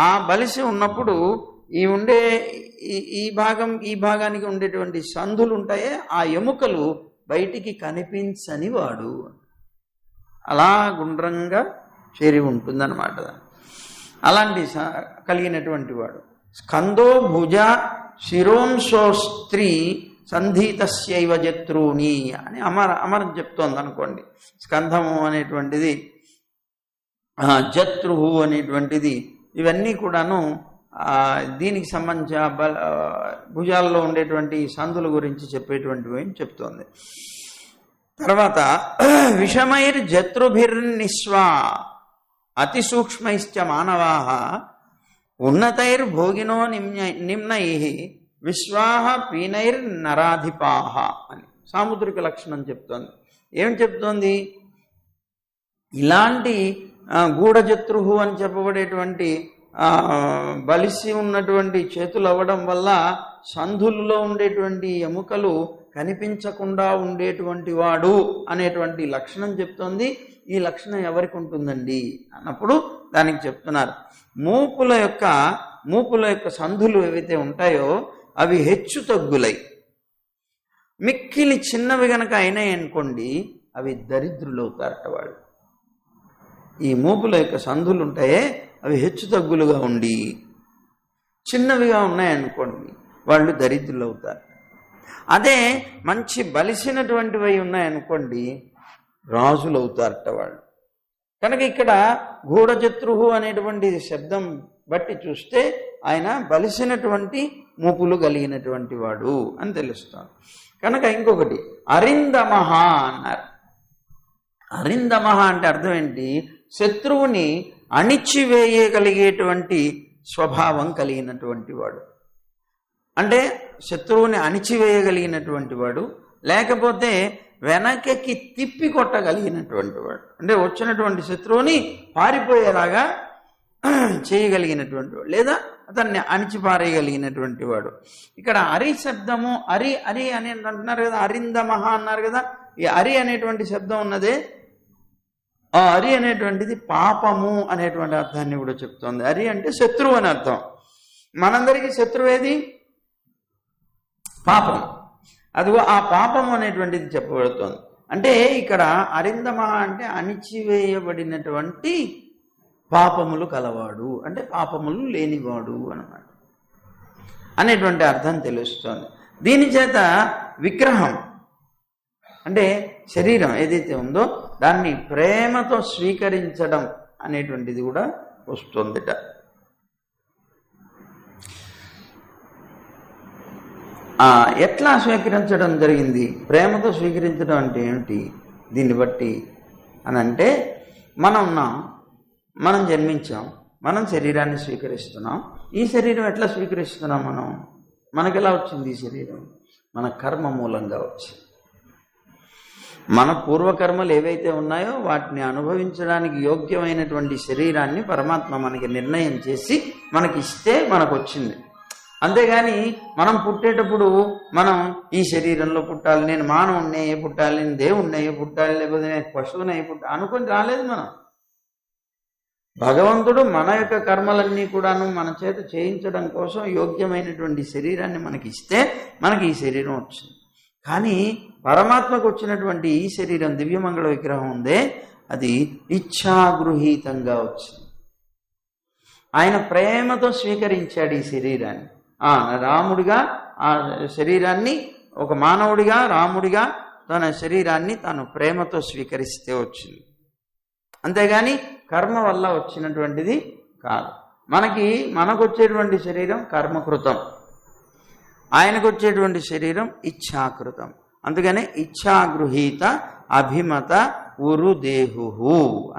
ఆ బలిసి ఉన్నప్పుడు ఈ భాగానికి ఉండేటువంటి సంధులు ఉంటాయే ఆ ఎముకలు బయటికి కనిపించని వాడు. అలా గుండ్రంగా చేరి ఉంటుందన్నమాట. అలాంటి కలిగినటువంటి వాడు. స్కందో భుజ శిరోంశో స్త్రీ సంధీతస్యైవ జత్రూని అని అమరం చెప్తోంది అనుకోండి. స్కంధము అనేటువంటిది, జత్రుహు అనేటువంటిది, ఇవన్నీ కూడాను దీనికి సంబంధించిన భుజాల్లో ఉండేటువంటి సంధుల గురించి చెప్పేటువంటివి అని చెప్తోంది. తర్వాత విషమైర్ జత్రుభిర్నిస్వా అతి సూక్ష్మైశ్చ మానవాః ఉన్నతైర్ భోగినో నిమ్నై విశ్వాహ పీనైర్ నరాధిపాహ అని సాముద్రిక లక్షణం చెప్తోంది. ఏం చెప్తోంది? ఇలాంటి గూఢజత్రుహు అని చెప్పబడేటువంటి బలిసి ఉన్నటువంటి చేతులు అవ్వడం వల్ల సంధుల్లో ఉండేటువంటి ఎముకలు కనిపించకుండా ఉండేటువంటి వాడు అనేటువంటి లక్షణం చెప్తోంది. ఈ లక్షణం ఎవరికి ఉంటుందండి అన్నప్పుడు దానికి చెప్తున్నారు, మూపుల యొక్క సంధులు ఏవైతే ఉంటాయో అవి హెచ్చు తగ్గులై మిక్కిలి చిన్నవి గనక అయినాయి అనుకోండి అవి దరిద్రులవుతారట వాళ్ళు. ఈ మూపుల యొక్క సంధులు ఉంటాయే అవి హెచ్చు తగ్గులుగా ఉండి చిన్నవిగా ఉన్నాయనుకోండి వాళ్ళు దరిద్రులు అవుతారు. అదే మంచి బలిసినటువంటివి ఉన్నాయనుకోండి రాజులు అవుతారట వాళ్ళు. కనుక ఇక్కడ గూఢజత్రుహు అనేటువంటి శబ్దం బట్టి చూస్తే ఆయన బలిసినటువంటి మూపులు కలిగినటువంటి వాడు అని తెలుస్తాడు. కనుక ఇంకొకటి అరిందమహ అన్నారు. అరిందమహ అంటే అర్థం ఏంటి? శత్రువుని అణిచివేయగలిగేటువంటి స్వభావం కలిగినటువంటి వాడు. అంటే శత్రువుని అణిచివేయగలిగినటువంటి వాడు, లేకపోతే వెనకకి తిప్పి కొట్టగలిగినటువంటి వాడు. అంటే వచ్చినటువంటి శత్రువుని పారిపోయేలాగా చేయగలిగినటువంటి వాడు, లేదా అతన్ని అణిచిపారేయగలిగినటువంటి వాడు. ఇక్కడ అరి శబ్దము అరి అని అంటున్నారు కదా, అరిందమహ అన్నారు కదా. ఈ అరి అనేటువంటి శబ్దం ఉన్నదే, ఆ అరి అనేటువంటిది పాపము అనేటువంటి అర్థాన్ని కూడా చెప్తోంది. అరి అంటే శత్రువు అని అర్థం. మనందరికీ శత్రువు ఏది? పాపం. అదిగో ఆ పాపము అనేటువంటిది చెప్పబడుతోంది. అంటే ఇక్కడ అరిందమ అంటే అణిచివేయబడినటువంటి పాపములు కలవాడు, అంటే పాపములు లేనివాడు అన్నమాట అనేటువంటి అర్థం తెలుస్తోంది. దీని చేత విగ్రహం అంటే శరీరం ఏదైతే ఉందో దాన్ని ప్రేమతో స్వీకరించడం అనేటువంటిది కూడా వస్తుందిట. ఎట్లా స్వీకరించడం జరిగింది? ప్రేమతో స్వీకరించడం అంటే ఏమిటి దీన్ని బట్టి అని అంటే, మనం జన్మించాం, మనం శరీరాన్ని స్వీకరిస్తున్నాం. ఈ శరీరం ఎట్లా స్వీకరిస్తున్నాం? మనకు ఎలా వచ్చింది ఈ శరీరం? మన కర్మ మూలంగా వచ్చింది. మన పూర్వకర్మలు ఏవైతే ఉన్నాయో వాటిని అనుభవించడానికి యోగ్యమైనటువంటి శరీరాన్ని పరమాత్మ మనకి నిర్ణయం చేసి మనకి ఇస్తే మనకు వచ్చింది. అంతేగాని మనం పుట్టేటప్పుడు మనం ఈ శరీరంలో పుట్టాలి, నేను మానవుడినే పుట్టాలి, నేను దేవుణ్ణే పుట్టాలి, లేకపోతే నేను పశువునే పుట్టాలి అనుకొని రాలేదు మనం. భగవంతుడు మన యొక్క కర్మలన్నీ కూడాను మన చేత చేయించడం కోసం యోగ్యమైనటువంటి శరీరాన్ని మనకి ఇస్తే మనకి ఈ శరీరం వచ్చింది. కానీ పరమాత్మకు వచ్చినటువంటి ఈ శరీరం దివ్యమంగళ విగ్రహం ఉందే, అది ఇచ్ఛాగృహీతంగా వచ్చింది. ఆయన ప్రేమతో స్వీకరించాడు ఈ శరీరాన్ని. రాముడిగా ఆ శరీరాన్ని, ఒక మానవుడిగా రాముడిగా తన శరీరాన్ని తాను ప్రేమతో స్వీకరిస్తే వచ్చింది. అంతేగాని కర్మ వల్ల వచ్చినటువంటిది కాదు. మనకు వచ్చేటువంటి శరీరం కర్మకృతం, ఆయనకు వచ్చేటువంటి శరీరం ఇచ్ఛాకృతం. అందుకనే ఇచ్ఛాగృహీత అభిమత ఉరుదేహు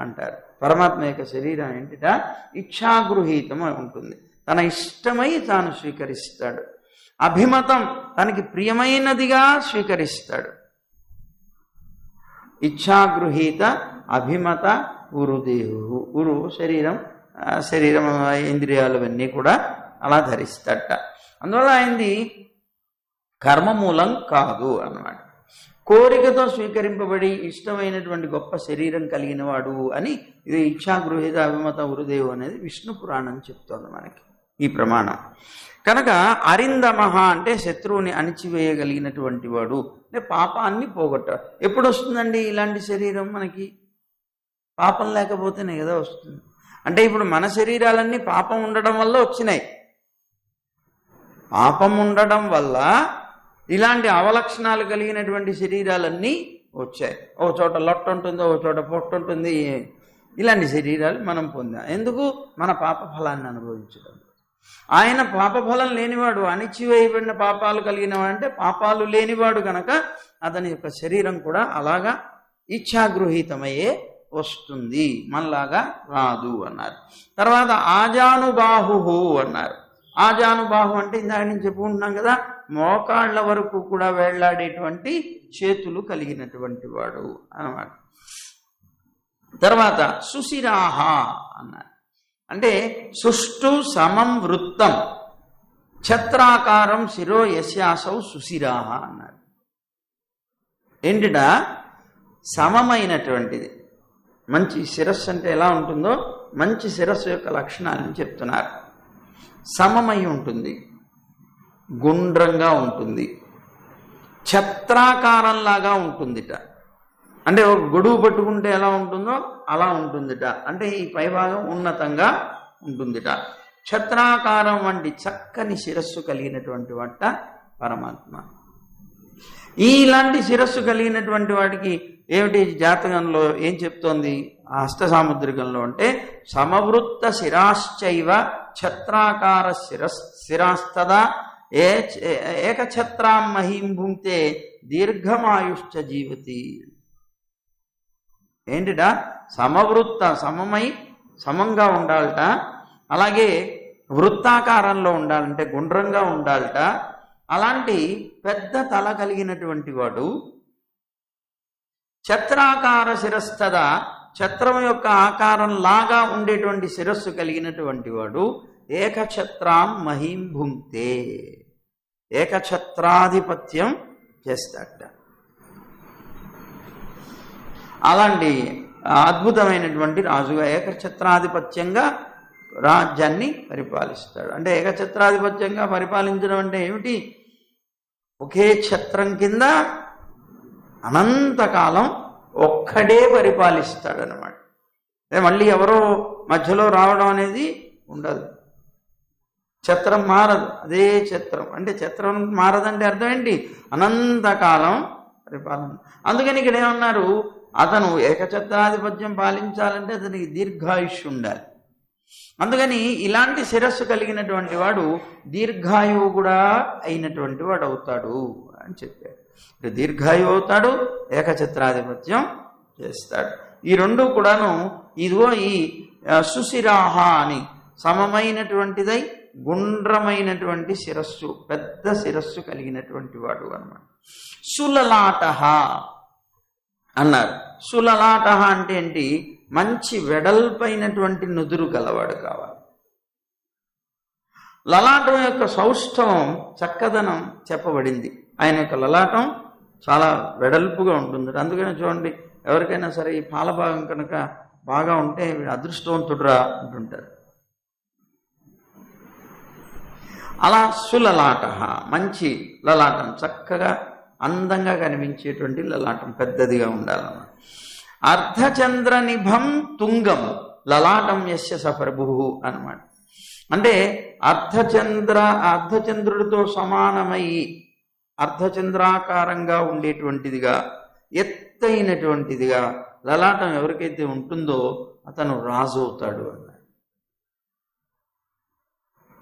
అంటారు. పరమాత్మ యొక్క శరీరం ఏంటిట? ఇచ్ఛాగృహీతం ఉంటుంది, తన ఇష్టమై తాను స్వీకరిస్తాడు. అభిమతం, తనకి ప్రియమైనదిగా స్వీకరిస్తాడు. ఇచ్ఛాగృహీత అభిమత ఉరుదేహు. ఉరు శరీరం, శరీరం ఇంద్రియాలు అన్నీ కూడా అలా ధరిస్తాడట. అందువల్ల ఆయనది కర్మమూలం కాదు అన్నమాట. కోరికతో స్వీకరింపబడి ఇష్టమైనటువంటి గొప్ప శరీరం కలిగిన వాడు అని ఇది ఇచ్ఛాగృహీత అభిమత ఉరుదేవు అనేది విష్ణు పురాణం చెప్తోంది మనకి ఈ ప్రమాణం. కనుక అరిందమహ అంటే శత్రువుని అణిచివేయగలిగినటువంటి వాడు, అంటే పాపాన్ని పోగొట్టాడు. ఎప్పుడు వస్తుందండి ఇలాంటి శరీరం? మనకి పాపం లేకపోతేనే కదా వస్తుంది. అంటే ఇప్పుడు మన శరీరాలన్నీ పాపం ఉండడం వల్ల వచ్చినాయి. పాపం ఉండడం వల్ల ఇలాంటి అవలక్షణాలు కలిగినటువంటి శరీరాలన్నీ వచ్చాయి. ఒక చోట లొట్ట ఉంటుంది, ఒక చోట పొట్టు ఉంటుంది. ఇలాంటి శరీరాలు మనం పొందాం. ఎందుకు? మన పాప ఫలాన్ని అనుభవించడం. ఆయన పాపఫలం లేనివాడు, అణిచివేయబడిన పాపాలు కలిగినవాడు, అంటే పాపాలు లేనివాడు కనుక అతని యొక్క శరీరం కూడా అలాగా ఇచ్ఛాగృహీతమయ్యే వస్తుంది, మనలాగా రాదు అన్నారు. తర్వాత ఆజానుబాహు అన్నారు. ఆజానుబాహు అంటే ఇందాక నేను చెప్పుకుంటున్నాం కదా, మోకాళ్ళ వరకు కూడా వేళ్లాడేటువంటి చేతులు కలిగినటువంటి వాడు అన్నమాట. తర్వాత సుశిరాహ అన్నారు. అంటే సుష్టు సమం వృత్తం ఛత్రాకారం శిరో యస్యాసౌ సుశిరాహ అన్నారు. ఏంటిట? సమమైనటువంటిది. మంచి శిరస్సు అంటే ఎలా ఉంటుందో మంచి శిరస్సు యొక్క లక్షణాలను చెప్తున్నారు. సమమై ఉంటుంది, గుండ్రంగా ఉంటుంది, ఛత్రాకారంలాగా ఉంటుందిట. అంటే ఒక గొడుగు పట్టుకుంటే ఎలా ఉంటుందో అలా ఉంటుందిట. అంటే ఈ పైభాగం ఉన్నతంగా ఉంటుందిట. ఛత్రాకారం వంటి చక్కని శిరస్సు కలిగినటువంటి వాట పరమాత్మ. ఇలాంటి శిరస్సు కలిగినటువంటి వాడికి ఏమిటి జాతకంలో ఏం చెప్తోంది హస్త సాముద్రికంలో అంటే, సమవృత్త శిరాశ్చైవ ఛత్రాకార శిరాస్తదా ఏకఛత్రాం మహీం భుంక్తే దీర్ఘమాయుశ్చ జీవతి. ఏంటిట? సమవృత్త, సమమై సమంగా ఉండాలట. అలాగే వృత్తాకారంలో ఉండాలంటే గుండ్రంగా ఉండాలట. అలాంటి పెద్ద తల కలిగినటువంటి వాడు, ఛత్రాకార శిరస్తద, ఛత్రం యొక్క ఆకారం లాగా ఉండేటువంటి శిరస్సు కలిగినటువంటి వాడు, ఏకఛత్రాం మహీం భుంక్తే, ఏకఛత్రాధిపత్యం చేస్తాడట. అలాంటి అద్భుతమైనటువంటి రాజుగా ఏకఛత్రాధిపత్యంగా రాజ్యాన్ని పరిపాలిస్తాడు. అంటే ఏకఛత్రాధిపత్యంగా పరిపాలించడం అంటే ఏమిటి? ఒకే ఛత్రం కింద అనంతకాలం ఒక్కడే పరిపాలిస్తాడనమాట. మళ్ళీ ఎవరో మధ్యలో రావడం అనేది ఉండదు. ఛత్రం మారదు, అదే ఛత్రం. అంటే ఛత్రం మారదంటే అర్థం ఏంటి? అనంతకాలం పరిపాలన. అందుకని ఇక్కడ ఏమన్నారు? అతను ఏకఛత్రాధిపత్యం పాలించాలంటే అతనికి దీర్ఘాయుష్ ఉండాలి. అందుకని ఇలాంటి శిరస్సు కలిగినటువంటి వాడు దీర్ఘాయువు కూడా అయినటువంటి వాడు అవుతాడు అని చెప్పారు. దీర్ఘాయువు అవుతాడు, ఏకఛత్రాధిపత్యం చేస్తాడు. ఈ రెండు కూడాను ఇదిగో ఈ సుశిరాహ అని సమమైనటువంటిదై గుండ్రమైనటువంటి శిరస్సు, పెద్ద శిరస్సు కలిగినటువంటి వాడు అన్నమాట. సులలాట అన్నారు. సులలాట అంటే ఏంటి? మంచి వెడల్పైనటువంటి నుదురు గలవాడు కావాలి. లలాటం యొక్క సౌష్ఠవం, చక్కదనం చెప్పబడింది. ఆయన యొక్క లలాటం చాలా వెడల్పుగా ఉంటుంది. అందుకనే చూడండి, ఎవరికైనా సరే ఈ పాల భాగం కనుక బాగా ఉంటే అదృష్టవంతుడురా అంటుంటారు. అలా సులలాట, మంచి లలాటం, చక్కగా అందంగా కనిపించేటువంటి లలాటం, పెద్దదిగా ఉండాలన్నమాట. అర్ధచంద్ర నిభం తుంగం లలాటం యస్య సప్రభు అన్నమాట. అంటే అర్ధచంద్రుడితో సమానమై అర్ధచంద్రాకారంగా ఉండేటువంటిదిగా, ఎత్తైనటువంటిదిగా లలాటం ఎవరికైతే ఉంటుందో అతను రాజు అవుతాడు అన్నాడు.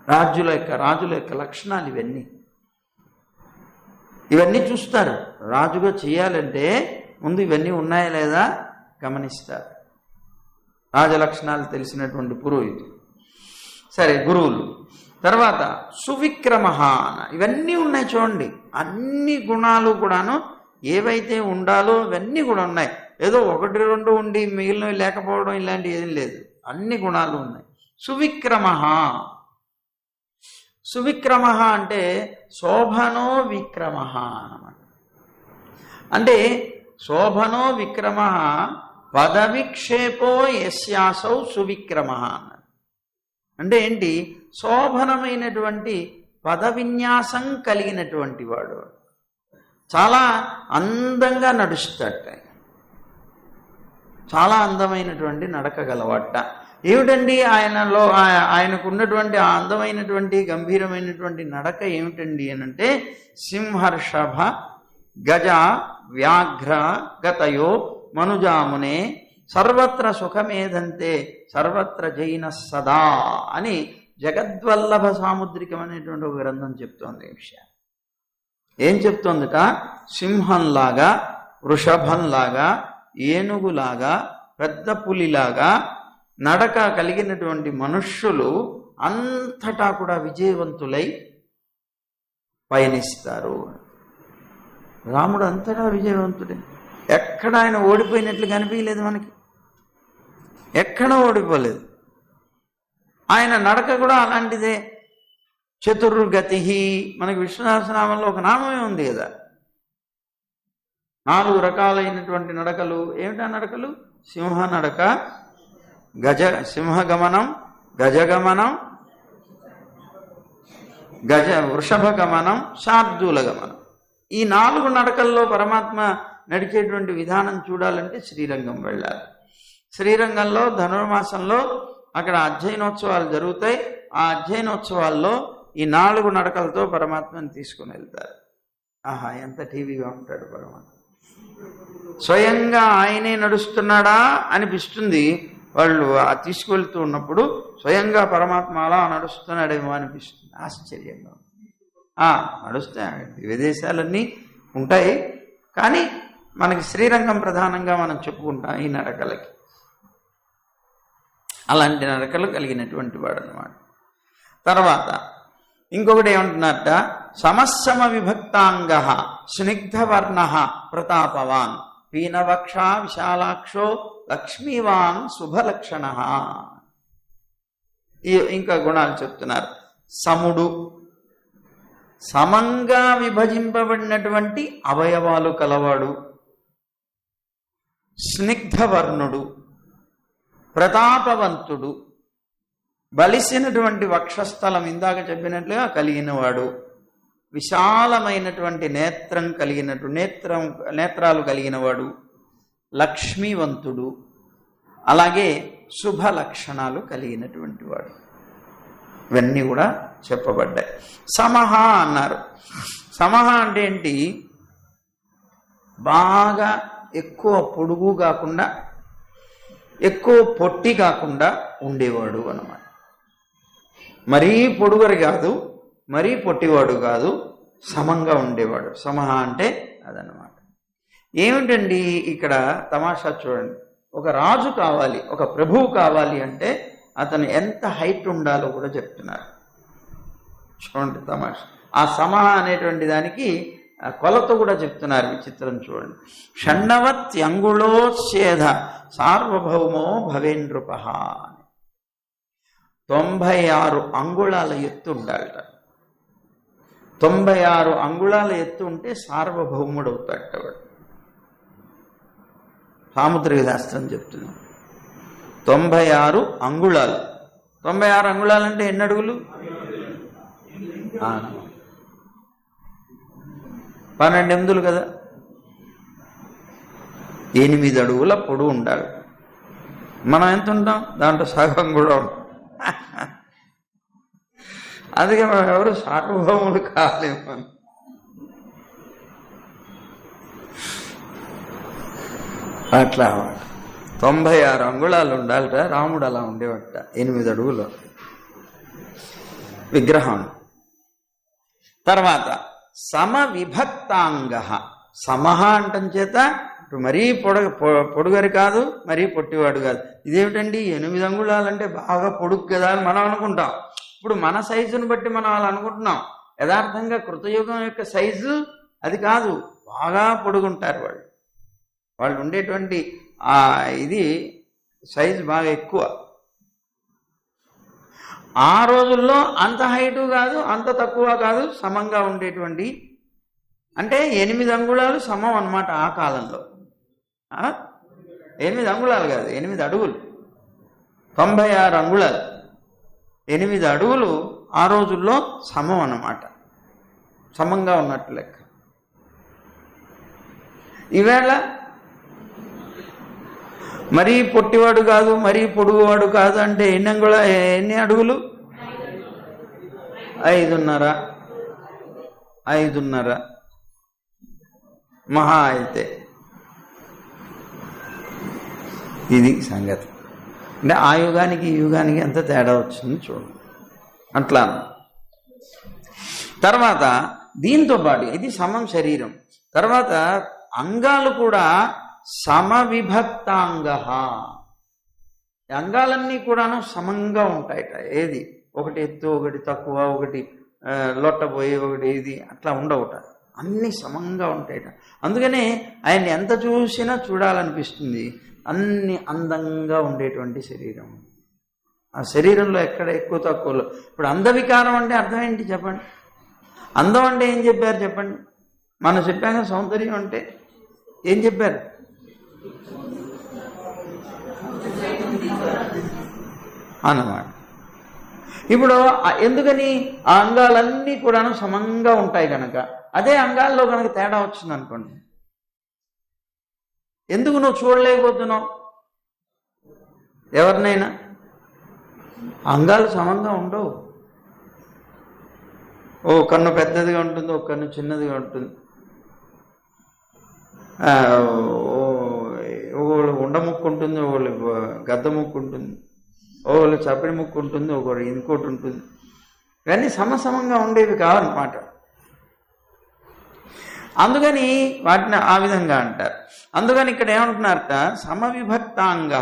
రాజుల యొక్క లక్షణాలు ఇవన్నీ చూస్తారు. రాజుగా చేయాలంటే ముందు ఇవన్నీ ఉన్నాయా లేదా గమనిస్తారు. రాజలక్షణాలు తెలిసినటువంటి పురోహితులు, సరే గురువులు. తర్వాత సువిక్రమ, ఇవన్నీ ఉన్నాయి చూడండి. అన్ని గుణాలు కూడాను ఏవైతే ఉండాలో ఇవన్నీ కూడా ఉన్నాయి. ఏదో 1-2 ఉండి మిగిలినవి లేకపోవడం ఇలాంటివి ఏం లేదు. అన్ని గుణాలు ఉన్నాయి. సువిక్రమ అంటే శోభనో విక్రమ అన్నమాట. అంటే శోభనో విక్రమ పదవిక్షేపో యస్యాసౌ సువిక్రమ అన్నాడు. అంటే ఏంటి? శోభనమైనటువంటి పదవిన్యాసం కలిగినటువంటి వాడు, చాలా అందంగా నడుస్తాడట, చాలా అందమైనటువంటి నడక గలవాట. ఏమిటండి ఆయనకు ఉన్నటువంటి ఆ అందమైనటువంటి గంభీరమైనటువంటి నడక ఏమిటండి అనంటే, సింహర్షభ గజ వ్యాఘ్ర గతయో మనుజామునే సర్వత్ర సుఖమేధంతే సర్వత్ర జైన సదా అని జగద్వల్లభ సాముద్రికం అనేటువంటి ఒక గ్రంథం చెప్తోంది. ఈ విషయం ఏం చెప్తోందిట? సింహంలాగా, వృషభంలాగా, ఏనుగులాగా, పెద్ద పులిలాగా నడక కలిగినటువంటి మనుష్యులు అంతటా కూడా విజయవంతులై పయనిస్తారు. రాముడు అంతటా విజయవంతుడే. ఎక్కడ ఆయన ఓడిపోయినట్లు కనిపించలేదు మనకి, ఎక్కడ ఓడిపోలేదు. ఆయన నడక కూడా అలాంటిదే. చతుర్గతి, మనకి విష్ణు సహస్రనామంలో ఒక నామమే ఉంది కదా, 4 రకాలైనటువంటి నడకలు. ఏమిటా నడకలు? సింహ నడక, సింహగమనం, గజగమనం, వృషభ గమనం, శార్దూల గమనం. ఈ 4 నడకల్లో పరమాత్మ నడిచేటువంటి విధానం చూడాలంటే శ్రీరంగం వెళ్ళాలి. శ్రీరంగంలో ధనుర్మాసంలో అక్కడ అధ్యయనోత్సవాలు జరుగుతాయి. ఆ అధ్యయనోత్సవాల్లో ఈ 4 నడకలతో పరమాత్మని తీసుకుని వెళ్తారు. ఆహా, ఎంత టీవీగా ఉంటాడు పరమాత్మ. స్వయంగా ఆయనే నడుస్తున్నాడా అనిపిస్తుంది. వాళ్ళు తీసుకువెళ్తూ ఉన్నప్పుడు స్వయంగా పరమాత్మ అలా నడుస్తున్నాడేమో అనిపిస్తుంది. ఆశ్చర్యంగా నడుస్తాయి. విదేశాలన్నీ ఉంటాయి, కానీ మనకి శ్రీరంగం ప్రధానంగా మనం చెప్పుకుంటాం ఈ నడకలకి. అలాంటి నడకలు కలిగినటువంటి వాడు అన్నమాట. తర్వాత ఇంకొకటి ఏమంటున్నట్ట? సమస్సమ విభక్తాంగ స్నిగ్ధవర్ణ ప్రతాపవాన్ పీనవక్ష విశాలాక్షో లక్ష్మీవాన్ శుభలక్షణ. ఇంకా గుణాలు చెప్తున్నారు. సముడు, సమంగా విభజింపబడినటువంటి అవయవాలు కలవాడు, స్నిగ్ధవర్ణుడు, ప్రతాపవంతుడు, బలిసినటువంటి వక్షస్థలం ఇందాక చెప్పినట్లుగా కలిగినవాడు, విశాలమైనటువంటి నేత్రాలు కలిగినవాడు, లక్ష్మీవంతుడు, అలాగే శుభ లక్షణాలు కలిగినటువంటి వాడు. ఇవన్నీ కూడా చెప్పబడ్డాయి. సమహ అన్నారు. సమహ అంటే ఏంటి? బాగా ఎక్కువ పొడుగు కాకుండా, ఎక్కువ పొట్టి కాకుండా ఉండేవాడు అన్నమాట. మరీ పొడుగరి కాదు, మరీ పొట్టివాడు కాదు, సమంగా ఉండేవాడు. సమహ అంటే అదనమాట. ఏమిటండి ఇక్కడ తమాషా చూడండి. ఒక రాజు కావాలి, ఒక ప్రభువు కావాలి అంటే అతను ఎంత హైట్ ఉండాలో కూడా చెప్తున్నారు. చూడండి తమాషా. ఆ సమహ అనేటువంటి దానికి కొలత కూడా చెప్తున్నారు, విచిత్రం చూడండి. షణ్ణవత్యంగుళోచ్ఛేద సార్వభౌమో భవేంద్రుప. 96 అంగుళాల ఎత్తు ఉండాలట. 96 అంగుళాల ఎత్తు ఉంటే సార్వభౌముడు అవుతాడట వాడు. సాముద్రిక శాస్త్రం చెప్తున్నాం. 96 అంగుళాలు. 96 అంగుళాలు అంటే ఎన్ని అడుగులు? 12 ఎనిమిదిలు కదా. 8 అడుగుల పొడవు ఉండాలి. మనం ఎంత ఉంటాం? దాంట్లో సగం కూడా ఉంటాం. అందుకే మనం ఎవరు సార్వభౌములు కాలేము. అట్లా 96 అంగుళాలు ఉండాలట. రాముడు అలా ఉండేవట, 8 అడుగులు విగ్రహం. తర్వాత సమవిభక్తాంగ. సమహ అంటం చేత మరీ పొడుగరి కాదు, మరీ పొట్టివాడు కాదు. ఇదేమిటండి 8 అంగుళాలంటే బాగా పొడుగు కదా అని మనం అనుకుంటాం. ఇప్పుడు మన సైజును బట్టి మనం అలా అనుకుంటున్నాం. యథార్థంగా కృతయుగం యొక్క సైజు అది కాదు, బాగా పొడుగుంటారు వాళ్ళు. వాళ్ళు ఉండేటువంటి ఇది సైజు బాగా ఎక్కువ. ఆ రోజుల్లో అంత హైటు కాదు, అంత తక్కువ కాదు, సమంగా ఉండేటువంటి, అంటే 8 అంగుళాలు సమం అన్నమాట ఆ కాలంలో. 8 అంగుళాలు కాదు, 8 అడుగులు. 96 అంగుళాలు, 8 అడుగులు ఆ రోజుల్లో సమం అన్నమాట, సమంగా ఉన్నట్టు లెక్క. ఈవేళ మరీ పొట్టివాడు కాదు, మరీ పొడుగువాడు కాదు అంటే ఎన్ని అడుగులు? 5.5 మహా అయితే. ఇది సంగతి. అంటే ఆ యుగానికి ఈ యుగానికి ఎంత తేడా వచ్చింది చూడండి. అట్లా తర్వాత దీంతో పాటు ఇది సమం శరీరం. తర్వాత అంగాలు కూడా సమవిభక్తాంగ. అంగాలన్నీ కూడాను సమంగా ఉంటాయట. ఏది ఒకటి ఎత్తు, ఒకటి తక్కువ, ఒకటి లొట్టపోయి, ఒకటి ఇది అట్లా ఉండవుట. అన్నీ సమంగా ఉంటాయట. అందుకనే ఆయన్ని ఎంత చూసినా చూడాలనిపిస్తుంది. అన్ని అందంగా ఉండేటువంటి శరీరం. ఆ శరీరంలో ఎక్కడ ఎక్కువ తక్కువలో. ఇప్పుడు అందవికారం అంటే అర్థం ఏంటి చెప్పండి? అందం అంటే ఏం చెప్పారు చెప్పండి? మనం చెప్పాక సౌందర్యం అంటే ఏం చెప్పారు? అన్నమాట. ఇప్పుడు ఎందుకని? ఆ అంగాలన్నీ కూడాను సమంగా ఉంటాయి కనుక. అదే అంగాల్లో కనుక తేడా వచ్చింది అనుకోండి, ఎందుకు నువ్వు చూడలేకపోతున్నావు ఎవరినైనా? అంగాలు సమంగా ఉండవు. ఓ కన్ను పెద్దదిగా ఉంటుంది, ఒక కన్ను చిన్నదిగా ఉంటుంది. ఒకళ్ళు ఉండ ముక్కు ఉంటుంది, ఒకళ్ళు గద్ద ముక్కు ఉంటుంది, ఒకళ్ళు చప్పడి ముక్కు ఉంటుంది, ఒకళ్ళు ఇంకోటి ఉంటుంది. ఇవన్నీ సమసమంగా ఉండేవి కావన్నమాట. అందుకని వాటిని ఆ విధంగా అంటారు. అందుకని ఇక్కడ ఏమంటున్నారట? సమవిభక్తాంగ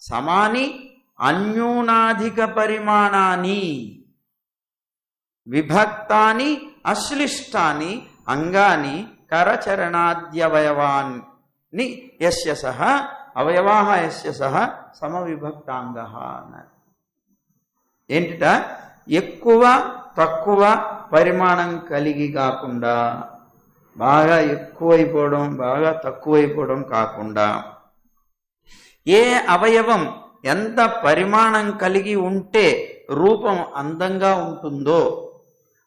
సమాని అన్యూనాధిక పరిమాణాన్ని విభక్తాని అశ్లిష్టాని అంగాని కరచరణాద్యవయవాన్ని యస్య సహ అవయవాహ యస్య సహ సమవిభక్తాంగ అన్నారు. ఏంటిట? ఎక్కువ తక్కువ పరిమాణం కలిగి కాకుండా, బాగా ఎక్కువైపోవడం బాగా తక్కువైపోవడం కాకుండా, ఏ అవయవం ఎంత పరిమాణం కలిగి ఉంటే రూపం అందంగా ఉంటుందో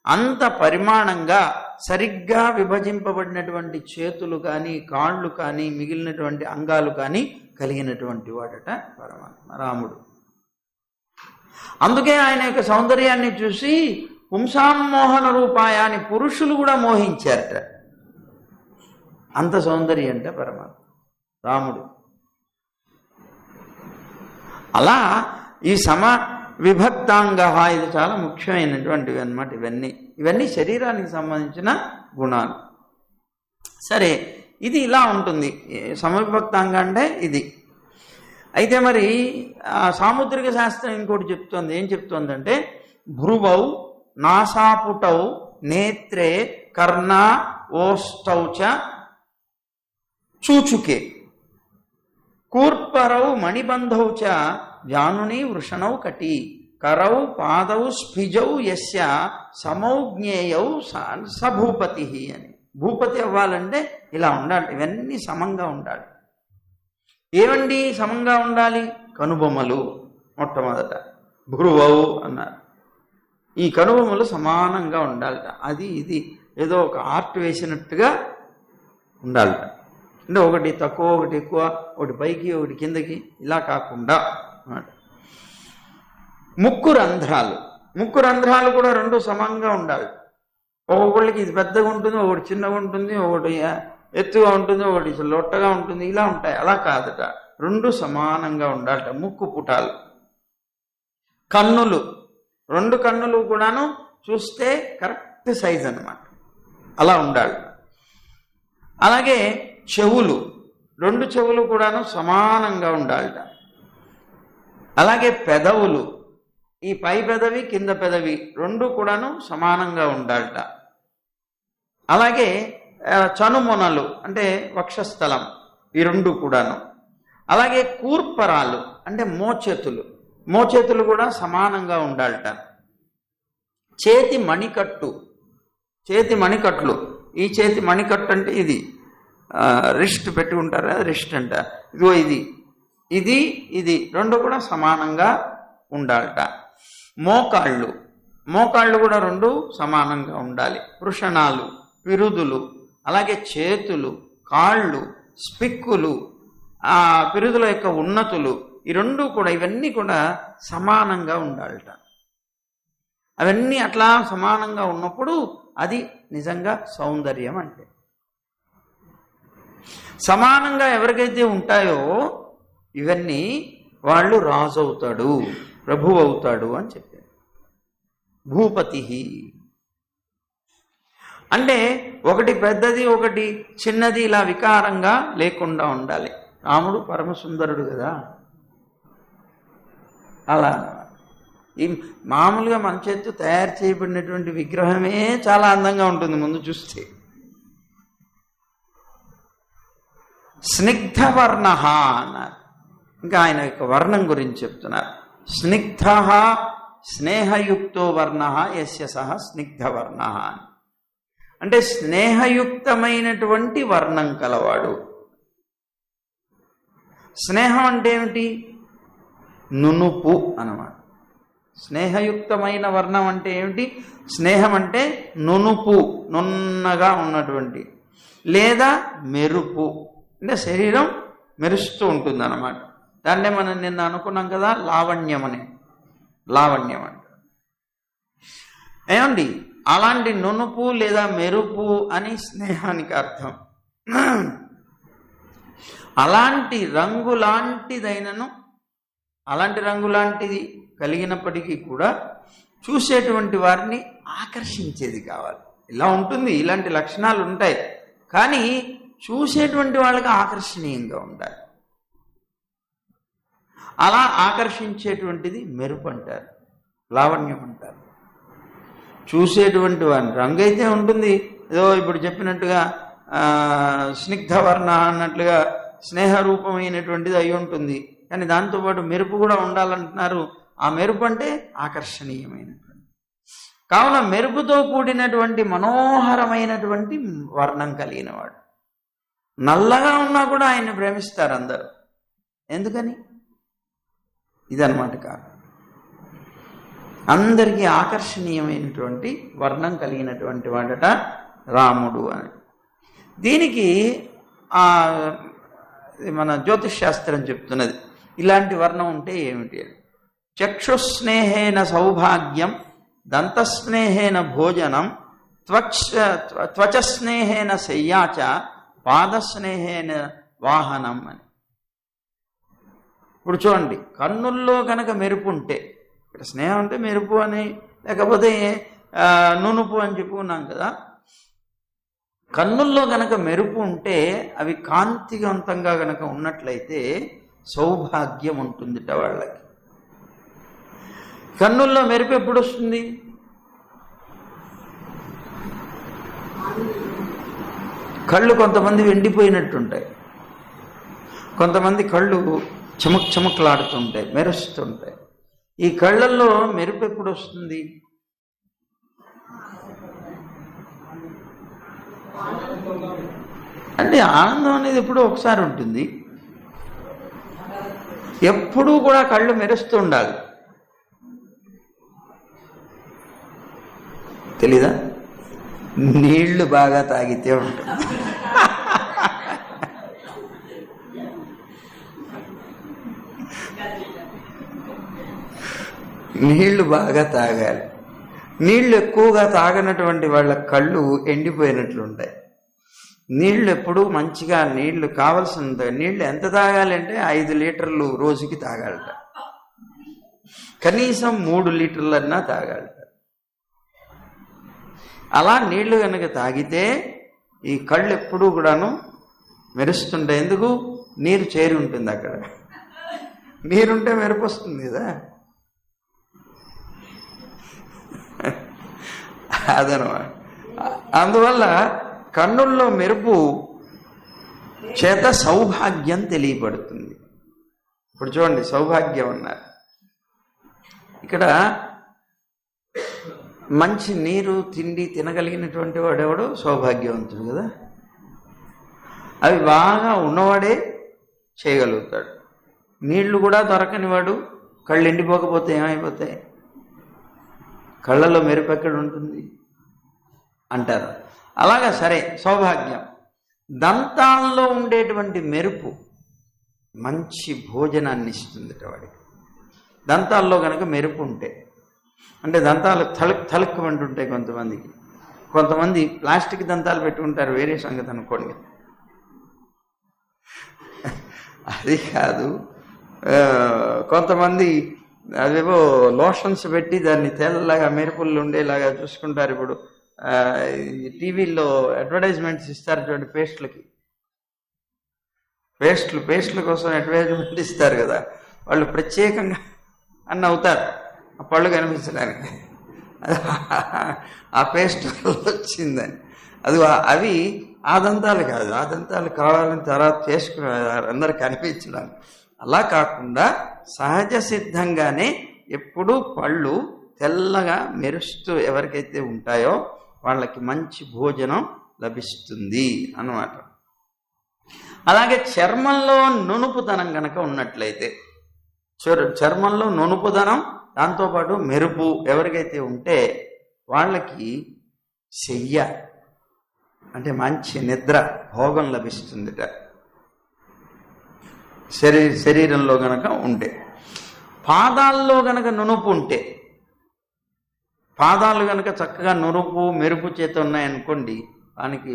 అంత పరిమాణంగా సరిగ్గా విభజింపబడినటువంటి చేతులు కానీ, కాళ్ళు కానీ, మిగిలినటువంటి అంగాలు కానీ కలిగినటువంటి వాడట పరమాత్మ రాముడు. అందుకే ఆయన యొక్క సౌందర్యాన్ని చూసి పుంసామోహన రూపాయాన్ని పురుషులు కూడా మోహించారట. అంత సౌందర్యం అంటే పరమాత్మ రాముడు. అలా ఈ సమ విభక్తాంగ ఇది చాలా ముఖ్యమైనటువంటివి అన్నమాట. ఇవన్నీ శరీరానికి సంబంధించిన గుణాలు. సరే, ఇది ఇలా ఉంటుంది. సమవిభక్తాంగ అంటే ఇది. అయితే మరి సాముద్రిక శాస్త్రం ఇంకోటి చెప్తోంది. ఏం చెప్తోందంటే భ్రువౌ నాసాపుటౌ నేత్రే కర్ణ ఓష్టౌచ చూచుకే కూర్పరౌ మణిబంధౌ చ వ్యానుని వృషణౌ కటి కరౌ పాదౌ స్ఫిజౌ యస్య సమౌజ్ఞేయౌ సభూపతి అని. భూపతి అవ్వాలంటే ఇలా ఉండాలి, ఇవన్నీ సమంగా ఉండాలి. ఏమండి సమంగా ఉండాలి? కనుబొమ్మలు మొట్టమొదట, భ్రువౌ అన్నారు. ఈ కనుబొమ్మలు సమానంగా ఉండాలట. అది ఇది ఏదో ఒక ఆర్ట్ వేసినట్టుగా ఉండాలట. అంటే ఒకటి తక్కువ, ఒకటి ఎక్కువ, ఒకటి పైకి, ఒకటి కిందకి, ఇలా కాకుండా అన్నమాట. ముక్కు రంధ్రాలు, ముక్కు రంధ్రాలు కూడా రెండు సమంగా ఉండాలి. ఒక్కొక్కళ్ళకి ఇది పెద్దగా ఉంటుంది, ఒకటి చిన్నగా ఉంటుంది, ఒకటి ఎత్తుగా ఉంటుంది, ఒకటి లొట్టగా ఉంటుంది, ఇలా ఉంటాయి. అలా కాదట, రెండు సమానంగా ఉండాలట ముక్కు పుటాలు. కన్నులు, రెండు కన్నులు కూడాను చూస్తే కరెక్ట్ సైజ్ అన్నమాట, అలా ఉండాలి. అలాగే చెవులు, రెండు చెవులు కూడాను సమానంగా ఉండాలట. అలాగే పెదవులు, ఈ పై పెదవి కింద పెదవి రెండు కూడాను సమానంగా ఉండాలట. అలాగే చనుమొనలు అంటే వక్షస్థలం, ఈ రెండు కూడాను. అలాగే కూర్పరాలు అంటే మోచేతులు, మోచేతులు కూడా సమానంగా ఉండాలట. చేతి మణికట్టు, చేతి మణికట్లు, ఈ చేతి మణికట్టు అంటే ఇది రిస్ట్ పెట్టి ఉంటారు కదా, రిస్ట్ అంట. ఇదిగో ఇది ఇది ఇది రెండు కూడా సమానంగా ఉండాలట. మోకాళ్ళు, మోకాళ్ళు కూడా రెండు సమానంగా ఉండాలి. వృషణాలు, పిరుదులు, అలాగే చేతులు, కాళ్ళు, స్పిక్కులు, పిరుదుల యొక్క ఉన్నతులు, ఈ రెండు కూడా, ఇవన్నీ కూడా సమానంగా ఉండాలట. అవన్నీ అట్లా సమానంగా ఉన్నప్పుడు అది నిజంగా సౌందర్యం అంటే. సమానంగా ఎవరికైతే ఉంటాయో ఇవన్నీ వాళ్ళు రాజు అవుతాడు, ప్రభువు అవుతాడు అని చెప్పారు. భూపతి అంటే ఒకటి పెద్దది ఒకటి చిన్నది ఇలా వికారంగా లేకుండా ఉండాలి. రాముడు పరమసుందరుడు కదా, అలా ఈ మామూలుగా మన చేతితో తయారు చేయబడినటువంటి విగ్రహమే చాలా అందంగా ఉంటుంది ముందు చూస్తే. స్నిగ్ధవర్ణ అన్నారు. ఇంకా ఆయన యొక్క వర్ణం గురించి చెప్తున్నారు. స్నిగ్ధ స్నేహయుక్తో వర్ణ యస్య సహ స్నిగ్ధవర్ణ అని. అంటే స్నేహయుక్తమైనటువంటి వర్ణం కలవాడు. స్నేహం అంటే ఏమిటి? నునుపు అన్నమాట. స్నేహయుక్తమైన వర్ణం అంటే ఏమిటి? స్నేహం అంటే నునుపు, నున్నగా ఉన్నటువంటి, లేదా మెరుపు అంటే శరీరం మెరుస్తూ ఉంటుంది అన్నమాట. దాన్నే మనం నిన్న అనుకున్నాం కదా, లావణ్యం అని. లావణ్యం అంటే ఏమండి, అలాంటి నునుపు లేదా మెరుపు అని స్నేహానికి అర్థం. అలాంటి రంగులాంటిదైనను, అలాంటి రంగులాంటిది కలిగినప్పటికీ కూడా చూసేటువంటి వారిని ఆకర్షించేది కావాలి. ఇలా ఉంటుంది, ఇలాంటి లక్షణాలు ఉంటాయి, కానీ చూసేటువంటి వాళ్ళకి ఆకర్షణీయంగా ఉండాలి. అలా ఆకర్షించేటువంటిది మెరుపు అంటారు, లావణ్యం అంటారు. చూసేటువంటి వారిని, రంగు అయితే ఉంటుంది ఏదో ఇప్పుడు చెప్పినట్టుగా స్నిగ్ధవర్ణ అన్నట్లుగా స్నేహరూపమైనటువంటిది అయి ఉంటుంది, కానీ దాంతోపాటు మెరుపు కూడా ఉండాలంటున్నారు. ఆ మెరుపు అంటే ఆకర్షణీయమైనటువంటి. కావున మెరుపుతో కూడినటువంటి మనోహరమైనటువంటి వర్ణం కలిగిన వాడు. నల్లగా ఉన్నా కూడా ఆయన్ని ప్రేమిస్తారు అందరూ. ఎందుకని? ఇదన్నమాట కారణం. అందరికీ ఆకర్షణీయమైనటువంటి వర్ణం కలిగినటువంటి వాడట రాముడు అని. దీనికి మన జ్యోతిష్ శాస్త్రం చెప్తున్నది ఇలాంటి వర్ణం ఉంటే ఏమిటి అని. చక్షుస్నేహేన సౌభాగ్యం, దంతస్నేహేన భోజనం, త్వచస్నేహేన శయ్యాచ, పాదస్నేహేన వాహనం అని. ఇప్పుడు చూడండి, కన్నుల్లో కనుక మెరుపు ఉంటే, ఇక్కడ స్నేహం అంటే మెరుపు అని, లేకపోతే నునుపు అని చెప్పుకున్నాం కదా. కన్నుల్లో గనక మెరుపు ఉంటే, అవి కాంతివంతంగా గనక ఉన్నట్లయితే సౌభాగ్యం ఉంటుందిట వాళ్ళకి. కన్నుల్లో మెరుపు ఎప్పుడు వస్తుంది? కళ్ళు కొంతమంది ఎండిపోయినట్టుంటాయి, కొంతమంది కళ్ళు చమక్ చమక్లాడుతుంటాయి, మెరుస్తుంటాయి. ఈ కళ్ళల్లో మెరుపు ఎప్పుడు వస్తుంది? అంటే ఆనందం అనేది ఎప్పుడూ ఒకసారి ఉంటుంది. ఎప్పుడూ కూడా కళ్ళు మెరుస్తూ ఉండాలి. తెలీదా? నీళ్లు బాగా తాగితే ఉంటుంది. నీళ్లు బాగా తాగాలి. నీళ్లు ఎక్కువగా తాగనటువంటి వాళ్ళ కళ్ళు ఎండిపోయినట్లుంటాయి. నీళ్లు ఎప్పుడు మంచిగా నీళ్లు కావాల్సిన నీళ్లు ఎంత తాగాలి అంటే 5 లీటర్లు రోజుకి తాగాలట, కనీసం 3 లీటర్లన్నా తాగాలట. అలా నీళ్లు కనుక తాగితే ఈ కళ్ళు ఎప్పుడూ కూడాను మెరుస్తుంటాయి. ఎందుకు? నీరు చేరి ఉంటుంది అక్కడ. నీరుంటే మెరుపు వస్తుంది కదా. అదనమాట. అందువల్ల కన్నుల్లో మెరుపు చేత సౌభాగ్యం తెలియబడుతుంది. ఇప్పుడు చూడండి, సౌభాగ్యం అన్నారు. ఇక్కడ మంచి నీరు తిండి తినగలిగినటువంటి వాడెవడు సౌభాగ్యవంతుడు కదా. అవి బాగా ఉన్నవాడే చేయగలుగుతాడు. నీళ్లు కూడా దొరకని వాడు కళ్ళు ఎండిపోకపోతే ఏమైపోతాయి? కళ్ళలో మెరుపు ఎక్కడ ఉంటుంది అంటారు. అలాగా సరే, సౌభాగ్యం. దంతాల్లో ఉండేటువంటి మెరుపు మంచి భోజనాన్ని ఇస్తుంది వాడికి. దంతాల్లో కనుక మెరుపు ఉంటే, అంటే దంతాలు తలుక్కుమంటుంటాయి కొంతమందికి. కొంతమంది ప్లాస్టిక్ దంతాలు పెట్టుకుంటారు, వేరే సంగతి అనుకోండి. అది కాదు, కొంతమంది అదేవో లోషన్స్ పెట్టి దాన్ని తెల్లగా మెరుపులు ఉండేలాగా చూసుకుంటారు. ఇప్పుడు టీవీల్లో అడ్వర్టైజ్మెంట్స్ ఇస్తారు చూడండి, పేస్ట్ల కోసం అడ్వర్టైజ్మెంట్ ఇస్తారు కదా. వాళ్ళు ప్రత్యేకంగా అన్న అవుతారు ఆ పళ్ళు కనిపించడానికి, ఆ పేస్ట్ వచ్చిందని. అవి ఆ దంతాలు కాదు, ఆ దంతాలు కావాలని తర్వాత చేసుకున్నారు అందరు కనిపించడానికి. అలా కాకుండా సహజ సిద్ధంగానే ఎప్పుడూ పళ్ళు తెల్లగా మెరుస్తూ ఎవరికైతే ఉంటాయో వాళ్ళకి మంచి భోజనం లభిస్తుంది అన్నమాట. అలాగే చర్మంలో నునుపుదనం కనుక ఉన్నట్లయితే, చర్మంలో నునుపుదనం దాంతోపాటు మెరుపు ఎవరికైతే ఉంటే వాళ్ళకి శయ్య అంటే మంచి నిద్ర భోగం లభిస్తుందిట శరీరంలో గనక ఉంటే. పాదాల్లో గనక నునుపు ఉంటే, పాదాలు గనక చక్కగా నునుపు మెరుపు చేత ఉన్నాయనుకోండి,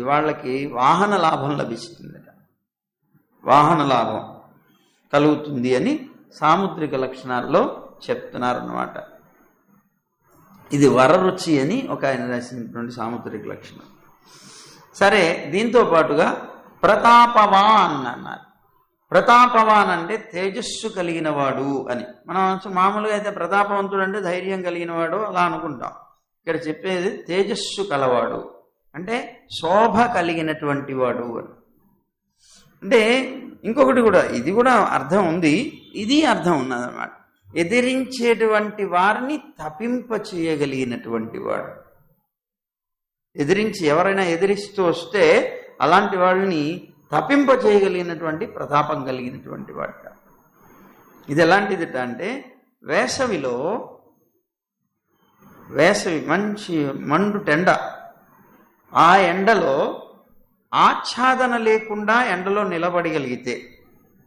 వాళ్ళకి వాహన లాభం లభిస్తుందట, వాహన లాభం కలుగుతుంది అని సాముద్రిక లక్షణాల్లో చెప్తున్నారన్నమాట. ఇది వరరుచి అని ఒక ఆయన రాసినటువంటి సాముద్రిక లక్షణం. సరే, దీంతో పాటుగా ప్రతాపవాన్ అన్నారు. ప్రతాపవాన్ అంటే తేజస్సు కలిగిన వాడు అని. మనం మామూలుగా అయితే ప్రతాపవంతుడు అంటే ధైర్యం కలిగిన వాడు అలా అనుకుంటాం. ఇక్కడ చెప్పేది తేజస్సు కలవాడు అంటే శోభ కలిగినటువంటి వాడు అని. అంటే ఇంకొకటి కూడా, ఇది కూడా అర్థం ఉంది, ఇది అర్థం ఉన్నదన్నమాట. ఎదిరించేటువంటి వారిని తపింప చేయగలిగినటువంటి వాడు. ఎవరైనా ఎదిరిస్తూ వస్తే అలాంటి వాళ్ళని తపింప చేయగలిగినటువంటి ప్రతాపం కలిగినటువంటి వాడు. ఇది ఎలాంటిదిట అంటే, వేసవి మంచి మండుటెండ, ఆ ఎండలో ఆచ్ఛాదన లేకుండా ఎండలో నిలబడగలిగితే,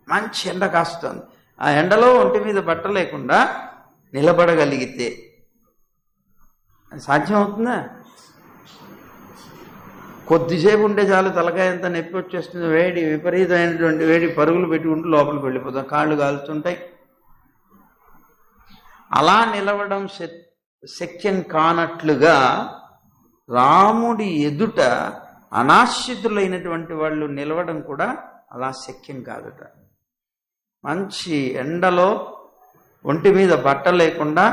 మంచి ఎండ కాస్తుంది, ఆ ఎండలో ఒంటి మీద బట్ట లేకుండా నిలబడగలిగితే అది సాధ్యమవుతుందా? కొద్దిసేపు ఉంటే చాలు తలకాయ అంతా నొప్పి వచ్చేస్తుంది, వేడి విపరీతమైనటువంటి వేడి, పరుగులు పెట్టుకుంటూ లోపలికి వెళ్ళిపోతాం, కాళ్ళు కాలుతుంటాయి. అలా నిలవడం శక్యం కానట్లుగా రాముడి ఎదుట అనాశ్రితులైనటువంటి వాళ్ళు నిలవడం కూడా అలా శక్యం కాదట. మంచి ఎండలో ఒంటి మీద బట్ట లేకుండా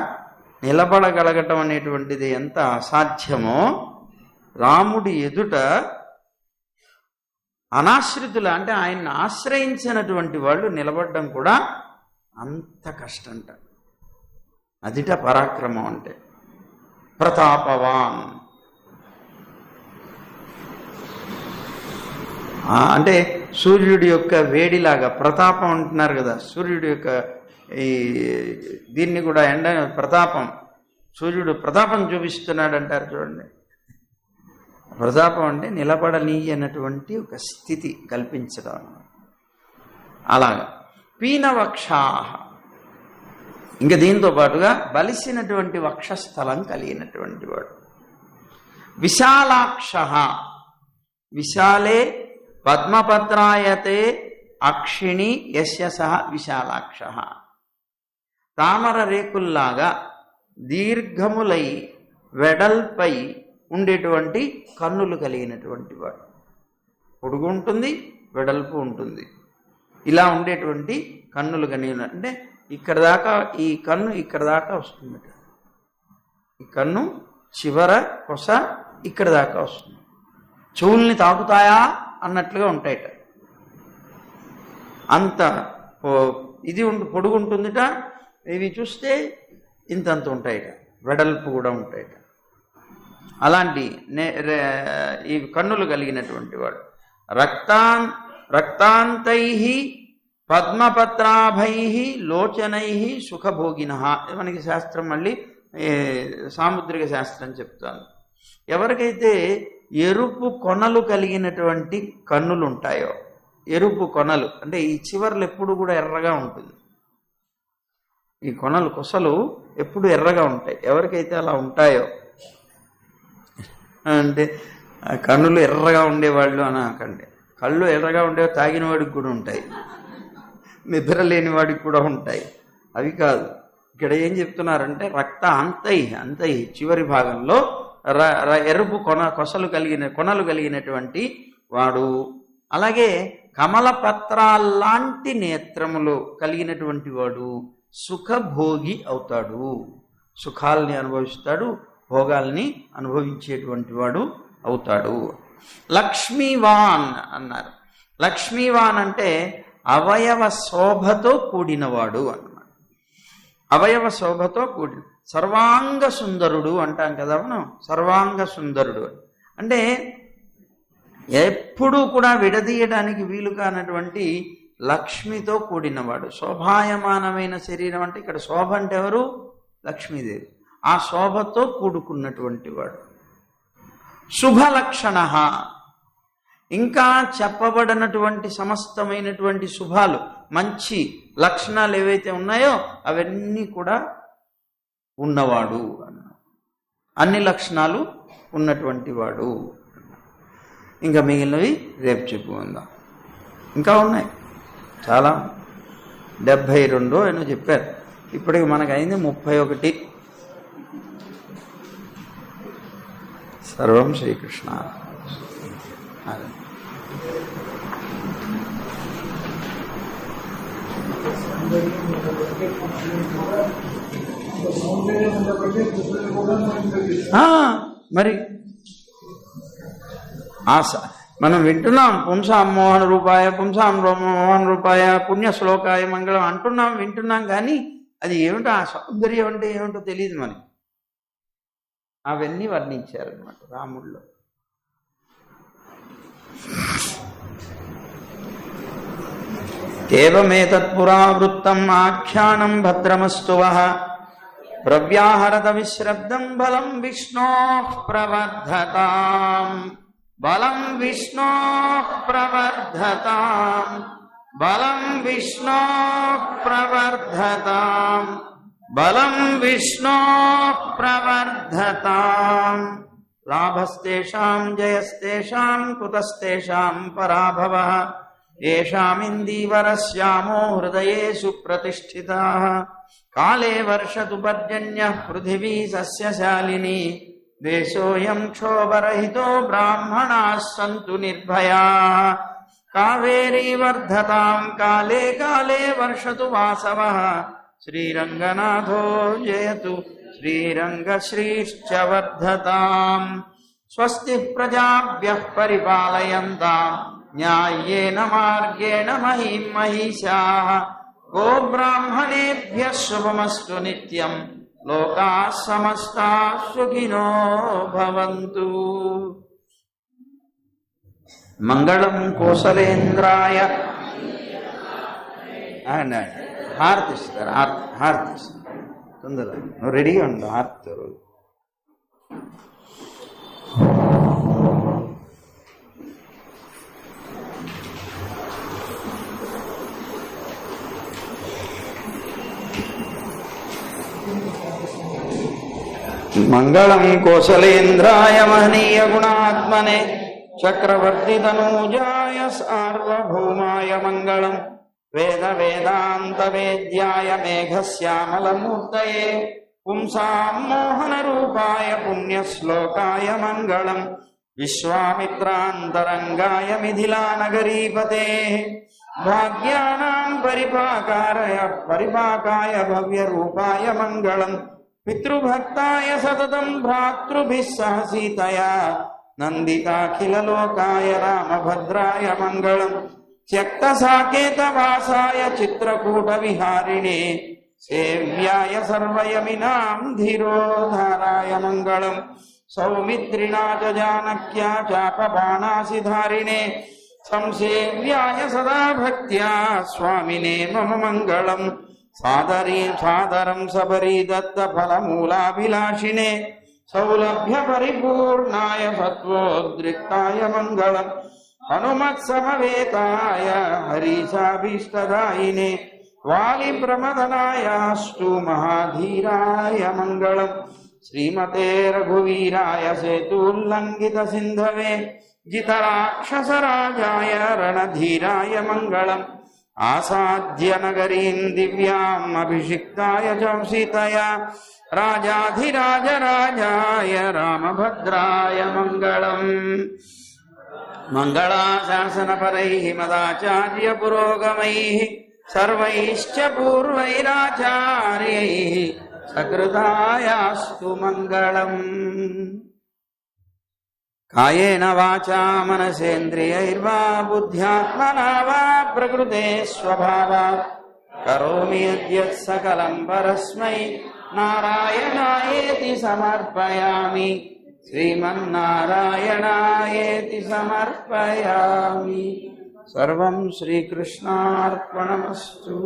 నిలబడగలగటం అనేటువంటిది ఎంత అసాధ్యమో, రాముడి ఎదుట అనాశ్రితులు అంటే ఆయన్ని ఆశ్రయించినటువంటి వాళ్ళు నిలబడడం కూడా అంత కష్టంట. అదిట పరాక్రమం అంటే. ప్రతాపవాన్ అంటే సూర్యుడి యొక్క వేడిలాగా ప్రతాపం అంటున్నారు కదా, సూర్యుడి యొక్క ఈ దీన్ని కూడా ఎండ ప్రతాపం, సూర్యుడు ప్రతాపం చూపిస్తున్నాడు అంటారు చూడండి. ప్రతాపం అంటే నిలబడనీయనటువంటి ఒక స్థితి కల్పించడం. అలాగా పీనవక్షాహ, ఇంకా దీంతో పాటుగా బలిసినటువంటి వక్షస్థలం కలిగినటువంటి వాడు. విశాలాక్ష, విశాలే పద్మపత్రాయతే అక్షిణి యస్య సహ విశాలాక్ష, తామర రేకుల్లాగా దీర్ఘములై వెడల్పై ఉండేటువంటి కన్నులు కలిగినటువంటి వాడు. పొడుగు ఉంటుంది, వెడల్పు ఉంటుంది, ఇలా ఉండేటువంటి కన్నులు కలిగిన, అంటే ఇక్కడ దాకా ఈ కన్ను ఇక్కడ దాకా వస్తుంది, ఈ కన్ను చివర కొస ఇక్కడ దాకా వస్తుంది. చెవుల్ని తాకుతాయా అన్నట్లుగా ఉంటాయట. అంత ఇది పొడుగు ఉంటుందిట. ఇవి చూస్తే ఇంతంత ఉంటాయట, వెడల్పు కూడా ఉంటాయట. అలాంటి ఈ కన్నులు కలిగినటువంటి వాడు. రక్తాంతై పద్మపత్రాభై లోచనై సుఖభోగిన, మనకి శాస్త్రం మళ్ళీ సాముద్రిక శాస్త్రం చెప్తాను. ఎవరికైతే ఎరుపు కొనలు కలిగినటువంటి కన్నులు ఉంటాయో, ఎరుపు కొనలు అంటే ఈ చివర్లు ఎప్పుడు కూడా ఎర్రగా ఉంటుంది, ఈ కొనలు కొసలు ఎప్పుడు ఎర్రగా ఉంటాయి. ఎవరికైతే అలా ఉంటాయో, అంటే కన్నులు ఎర్రగా ఉండేవాళ్ళు అనకండి, కళ్ళు ఎర్రగా ఉండేవి తాగిన వాడికి కూడా ఉంటాయి, నిద్ర లేని వాడికి కూడా ఉంటాయి, అవి కాదు. ఇక్కడ ఏం చెప్తున్నారంటే రక్త అంతై చివరి భాగంలో ఎరుపు కొనలు కలిగినటువంటి వాడు. అలాగే కమలపత్రాల్లాంటి నేత్రములు కలిగినటువంటి వాడు సుఖభోగి అవుతాడు, సుఖాల్ని అనుభవిస్తాడు, భోగాల్ని అనుభవించేటువంటి వాడు అవుతాడు. లక్ష్మీవాన్ అన్నారు. లక్ష్మీవాన్ అంటే అవయవ శోభతో కూడినవాడు అన్నమాట. అవయవ శోభతో కూడిన సర్వాంగ సుందరుడు అంటాం కదా మనం. సర్వాంగ సుందరుడు అంటే ఎప్పుడూ కూడా విడదీయడానికి వీలు కానటువంటి లక్ష్మితో కూడినవాడు. శోభాయమానమైన శరీరం అంటే ఇక్కడ శోభ అంటే ఎవరు? లక్ష్మీదేవి. ఆ శోభతో కూడుకున్నటువంటి వాడు. శుభలక్షణ, ఇంకా చెప్పబడినటువంటి సమస్తమైనటువంటి శుభాలు, మంచి లక్షణాలు ఏవైతే ఉన్నాయో అవన్నీ కూడా ఉన్నవాడు, అన్ని లక్షణాలు ఉన్నటువంటి వాడు. ఇంకా మిగిలినవి రేపు చెప్పుకుందాం. ఇంకా ఉన్నాయి చాలా, 72 ఏమో చెప్పారు. ఇప్పటికి మనకు అయింది 31. సర్వం శ్రీకృష్ణ. మరి మనం వింటున్నాం పుంసాం మోహన రూపాయ, పుంసాం మోహన రూపాయ, పుణ్య శ్లోకాయ మంగళం అంటున్నాం, వింటున్నాం. కానీ అది ఏమిటో, ఆ సౌందర్యం అంటే ఏమిటో తెలియదు మనకి. అవన్నీ వర్ణించారనమాట రాముడిలో. ఏవమేతత్పురావృత్తం ఆఖ్యానం భద్రమస్తు వః ప్రవ్యాహరత విశ్రబ్దం బలం విష్ణోః ప్రవర్ధతాం, బలం విష్ణోః ప్రవర్ధతాం, బలం విష్ణోః ప్రవర్ధతాం, బలం విష్ణోః ప్రవర్ధతాం. లాభస్తేషాం జయస్తేషాం కుతస్తేషాం పరాభవః ఏషామిందీవరశ్యామో హృదయేషు ప్రతిష్ఠితాః. కాలే వర్షతు పర్జన్యః పృథివీ సస్యశాలినీ దేశోయం క్షోభరహితో బ్రాహ్మణాః సంతు నిర్భయాః. కావేరీ వర్ధతాం కాలే కాలే వర్షతు వాసవః శ్రీరంగనాథో జయతు శ్రీరంగశ్రీశ్చ వర్ధతాం. స్వస్తి ప్రజాభ్యః పరిపాలయంతాం న్యాయేన మార్గేణ మహీం మహిషాః గోబ్రాహ్మణేభ్యः శుభమస్తు నిత్యం లోకాః సమస్తాః సుఖినో భవంతు. మంగళం కోసలేంద్రాయ. హారతిస్తారు, హారతిస్తారు తొందరగా. నువ్వు రెడీగా ఉండు, హారతిస్తారు. మంగళం కోసలేంద్రాయ మహనీయ గుణాత్మనే చక్రవర్తి తనూజాయ సార్వభౌమాయ మంగళం. వేద వేదాంత వేద్యాయ మేఘశ్యామలమూర్తయే పుంసాం మోహన రూపాయ పుణ్యశ్లోకాయ మంగళం. విశ్వామిత్రాంతరంగాయ మిథిలానగరీపతే భాగ్యానాం పరిపాకాయ భవ్యరూపాయ మంగళం. పితృభక్తాయ సతతం భ్రాతృభిః సహ సీతయా నందితాఖిలలోకాయ రామభద్రాయ మంగళం. త్యక్త సాకేతవాసాయ చిత్రకూట విహారిణే సేవ్యాయ సర్వయమినాం ధీరోధారాయ మంగళం. సౌమిత్రిణా చ జానక్యా చాపబాణాసిధారిణే సంసేవ్యాయ సదా భక్త్యా స్వామినే మమ మంగళం. సాదరం సబరీ దత్త ఫలమూలాభిలాషినే సౌలభ్య పరిపూర్ణాయ సత్వోద్రిక్తాయ మంగళం. హనుమత్సమవేతాయ హరీశాభీష్టదాయినే వాలి ప్రమదనాయాస్తు మహాధీరాయ మంగళం. శ్రీమతే రఘువీరాయ సేతూల్లంఘిత సింధవే జితరాక్షసరాజాయ రణధీరాయ మంగళం. ఆసాద్య నగరీం దివ్యాం అభిషిక్తాయ చ సీతయా రాజాధిరాజరాజాయ రామభద్రాయ మంగళం. మంగళాశాసనపరైః మదాచార్య పురోగమైః సర్వైశ్చ పూర్వైరాచార్యైః సకృతాయాస్తు మంగళం. కాయేన వాచా మనసేంద్రియైర్వా బుద్ధ్యాత్మనా వా ప్రకృతే స్వభావాత్ కరోమి యద్యత్ సకలం పరస్మై నారాయణాయేతి సమర్పయామి. శ్రీమన్నారాయణాయేతి సమర్పయామి. సర్వం శ్రీకృష్ణార్పణమస్తు.